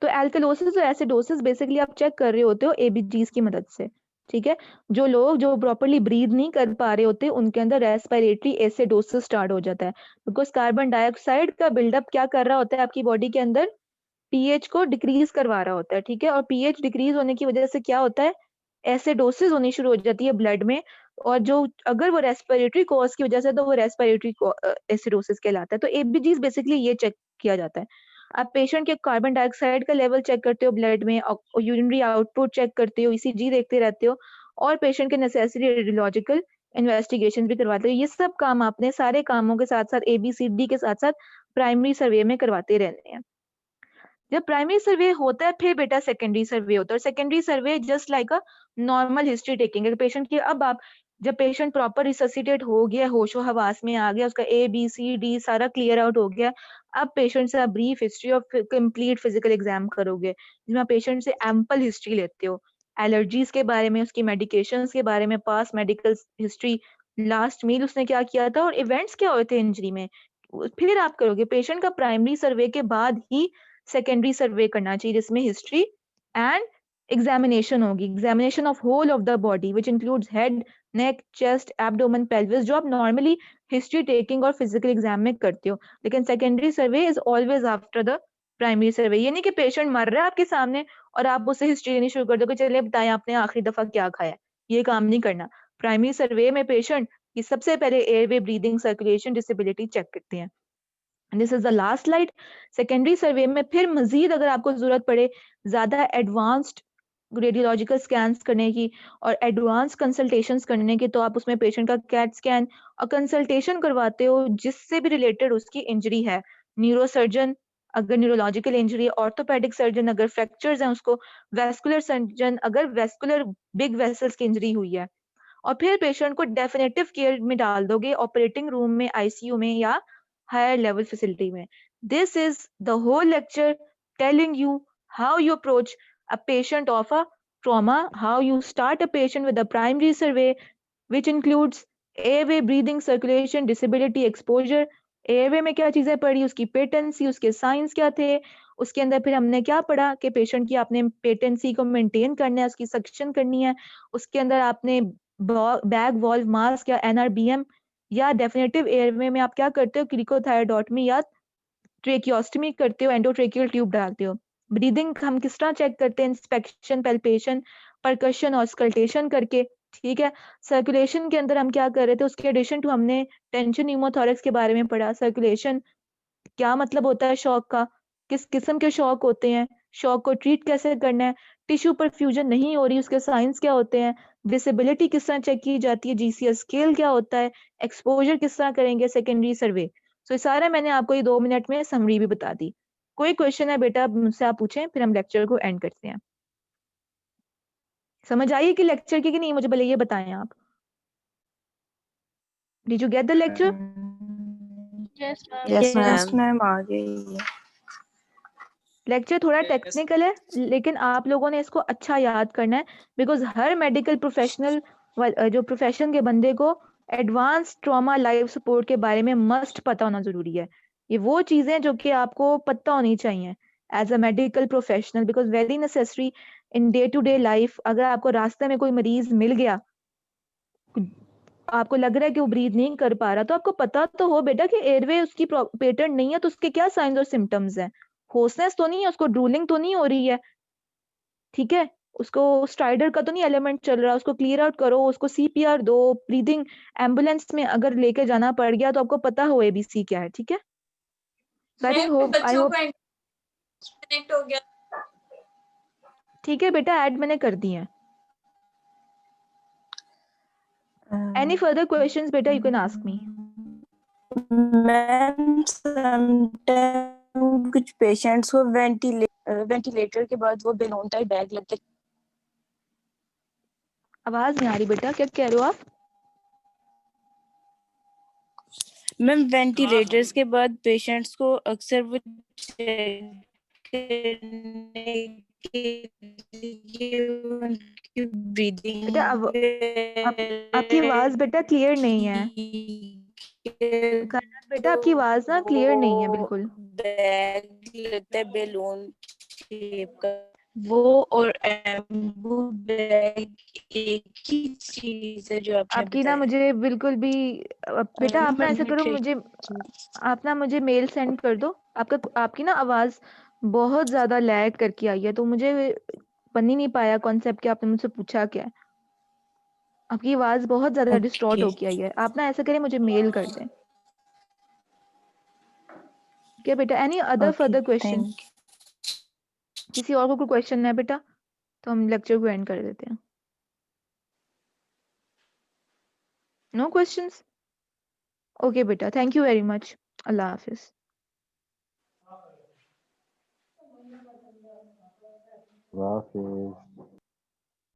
तो एल्कलोसिस और एसिडोसिस बेसिकली आप चेक कर रहे होते हो ABGs की मदद से, ठीक है। जो लोग जो प्रॉपर्ली ब्रीद नहीं कर पा रहे होते उनके अंदर रेस्पिरेटरी एसिडोसिस स्टार्ट हो जाता है, बिकॉज कार्बन डाइऑक्साइड का बिल्डअप क्या कर रहा होता है आपकी बॉडी के अंदर, pH को डिक्रीज करवा रहा होता है, ठीक है। और pH डिक्रीज होने की वजह से क्या होता है, एसिडोसिस होनी शुरू हो जाती है ब्लड में। और जो अगर वो रेस्पिरेटरी कॉज की वजह से तो वो रेस्पिरेटरी एसिडोसिस कहलाता है। तो ABGs बेसिकली ये चेक किया जाता है। आप पेशेंट के कार्बन डाइऑक्साइड का लेवल चेक करते हो ब्लड में, यूरिनरी आउटपुट चेक करते हो, ECG देखते रहते हो, और पेशेंट के नेसेसरी रेडियोलॉजिकल इन्वेस्टिगेशन भी करवाते हो। ये सब काम आपने सारे कामों के साथ साथ ABCD के साथ साथ प्राइमरी सर्वे में करवाते रहने हैं। जब प्राइमरी सर्वे होता है फिर बेटा सेकेंडरी सर्वे होता है। और secondary survey just like a normal history taking patient की। अब आप जब पेशेंट प्रॉपर रिससिटेट हो गया, होशो हवास में आ गया, उसका ABCD सारा क्लियर आउट हो गया, अब पेशेंट से आप ब्रीफ हिस्ट्री और कंप्लीट फिजिकल एग्जाम करोगे जिसमें पेशेंट से एम्पल हिस्ट्री लेते हो, एलर्जीज के बारे में, उसकी मेडिकेशंस के बारे में, पास मेडिकल हिस्ट्री, लास्ट मील उसने क्या किया था और इवेंट्स क्या हुए थे इंजरी में, फिर आप करोगे। पेशेंट का प्राइमरी सर्वे के बाद ही सेकेंडरी सर्वे करना चाहिए, जिसमें हिस्ट्री एंड एग्जामिनेशन होगी, examination of whole of the body which includes head, neck, chest, abdomen, pelvis, जो आप नॉर्मली हिस्ट्री टेकिंग और फिजिकल एग्जाम में करते हो। लेकिन secondary survey is always after the primary survey. ये नहीं कि पेशेंट मर रहा है आपके सामने और आप उससे हिस्ट्री लेनी शुरू कर दोगे, चलिए बताएं आपने आखिरी दफा क्या खाया। ये काम नहीं करना। प्राइमरी सर्वे में पेशेंट की सबसे पहले airway, breathing, circulation, disability check करते हैं। This is the last slide. Secondary survey में फिर मजीद अगर आपको जरूरत पड़े ज्यादा एडवांस्ड रेडियोलॉजिकल स्कैन्स करने की और एडवांस कंसल्टेशंस करने की, तो आप उसमें पेशेंट का कैट स्कैन और कंसल्टेशन करवाते हो जिससे भी रिलेटेड उसकी इंजरी है। न्यूरोसर्जन अगर न्यूरोलॉजिकल इंजरी, ऑर्थोपेडिक सर्जन अगर फ्रैक्चर्स हैं उसको, वेस्कुलर सर्जन अगर वेस्कुलर बिग वेसल्स की इंजरी हुई है, और फिर पेशेंट को डेफिनेटिव केयर में डाल दोगे ऑपरेटिंग रूम में, आईसीयू में या हायर लेवल फैसिलिटी में। This is the whole lecture telling you how you approach a patient of a trauma, how you start a patient with a primary survey which includes airway, breathing, circulation, disability, exposure। Airway में क्या चीजें पढ़ी, उसकी patency, उसके science क्या थे, उसके अंदर फिर हमने क्या पढ़ा कि पेशेंट की आपने पेटेंसी को मेंटेन करना है, उसकी सक्शन करनी है, उसके अंदर आपने बैग वॉल्व मास्क या एनआरबीएम या डेफिनेटिव एयरवे में आप क्या करते हो, क्रिकोथायरॉडोटमी या ट्रेकियोस्टमी करते हो, एंडोट्रेकियल ट्यूब डालते हो। ब्रीदिंग हम किस तरह चेक करते हैं, इंस्पेक्शन, पैल्पेशन, परकशन और स्कल्टेशन करके, ठीक है। सर्कुलेशन के अंदर हम क्या कर रहे थे, उसके एडिशन टू हमने टेंशन न्यूमोथोरैक्स के बारे में पढ़ा। सर्कुलेशन क्या मतलब होता है शॉक का, किस किस्म के शॉक होते हैं, शॉक को ट्रीट कैसे करना है, टिश्यू परफ्यूजन नहीं हो रही उसके साइंस क्या होते हैं, डिसेबिलिटी किस तरह चेक की जाती है, जीसीएस स्केल क्या होता है, एक्सपोजर किस तरह करेंगे, सेकेंडरी सर्वे। सो ये सारा मैंने आपको ये 2 मिनट में समरी भी बता दी। कोई क्वेश्चन है बेटा मुझसे आप पूछें, फिर हम लेक्चर को एंड करते हैं। समझ आई कि लेक्चर की कि नहीं, मुझे भले ये बताएं आप। Did you get the lecture? Yes ma'am आ गई। लेक्चर थोड़ा टेक्निकल है लेकिन आप लोगों ने इसको अच्छा याद करना है, बिकॉज हर मेडिकल प्रोफेशनल जो प्रोफेशन के बंदे को एडवांस ट्रॉमा लाइफ सपोर्ट के बारे में मस्ट पता होना जरूरी है। ये वो चीजें जो कि आपको पता होनी चाहिए as a medical professional, because very necessary in day to day life. अगर आपको रास्ते में कोई मरीज मिल गया, आपको लग रहा है कि वो ब्रीथ नहीं कर पा रहा, तो आपको पता तो हो बेटा कि एयरवे उसकी पेटेंट नहीं है, तो उसके क्या साइंस और सिम्टम्स हैं। होसनेस तो नहीं है, उसको ड्रूलिंग तो नहीं हो रही है, ठीक है, उसको स्ट्राइडर का तो नहीं एलिमेंट चल रहा, उसको क्लियर आउट करो, उसको सीपीआर दो, ब्रीदिंग एम्बुलेंस में अगर लेके जाना पड़ गया तो आपको पता हो एबीसी क्या है, ठीक है। आई होप कनेक्ट हो गया। ठीक है बेटा, ऐड मैंने कर दी है। एनी फर्दर क्वेश्चंस बेटा, you can ask me. Ma'am sometime कुछ पेशेंट्स को वेंटिलेटर के बाद वो बेलून टाइप बैग लगते। आवाज नहीं आ रही बेटा, क्या कह रहे हो आप? मैम वेंटिलेटर्स के बाद पेशेंट्स को अक्सर वो चेक करने के लिए उनकी ब्रीदिंग बेटा आपकी आवाज बेटा क्लियर नहीं है। बेटा आपकी आवाज ना क्लियर नहीं है बिल्कुल। बैग लगता है बेलून शेप का, वो और एम्बू बैग एक ही चीज है जो आपने आपकी ना मुझे बिल्कुल भी बेटा आप ना ऐसा करो, मुझे आप ना मुझे मेल सेंड कर दो। आपकी ना आवाज बहुत ज्यादा लैग करके आई है, तो मुझे बन ही नहीं पाया कॉन्सेप्ट कि आपने मुझसे पूछा क्या है। आपकी आवाज बहुत ज्यादा डिस्टॉर्ट होके आई है। आप ना ऐसा करें, मुझे मेल कर दें। क्या बेटा, एनी अदर फर्दर क्वेश्चन? किसी और को कोई क्वेश्चन है बेटा तो हम लेक्चर को एंड कर देते हैं। No questions? ओके बेटा, थैंक यू वेरी मच। अल्लाह हाफिज। वाह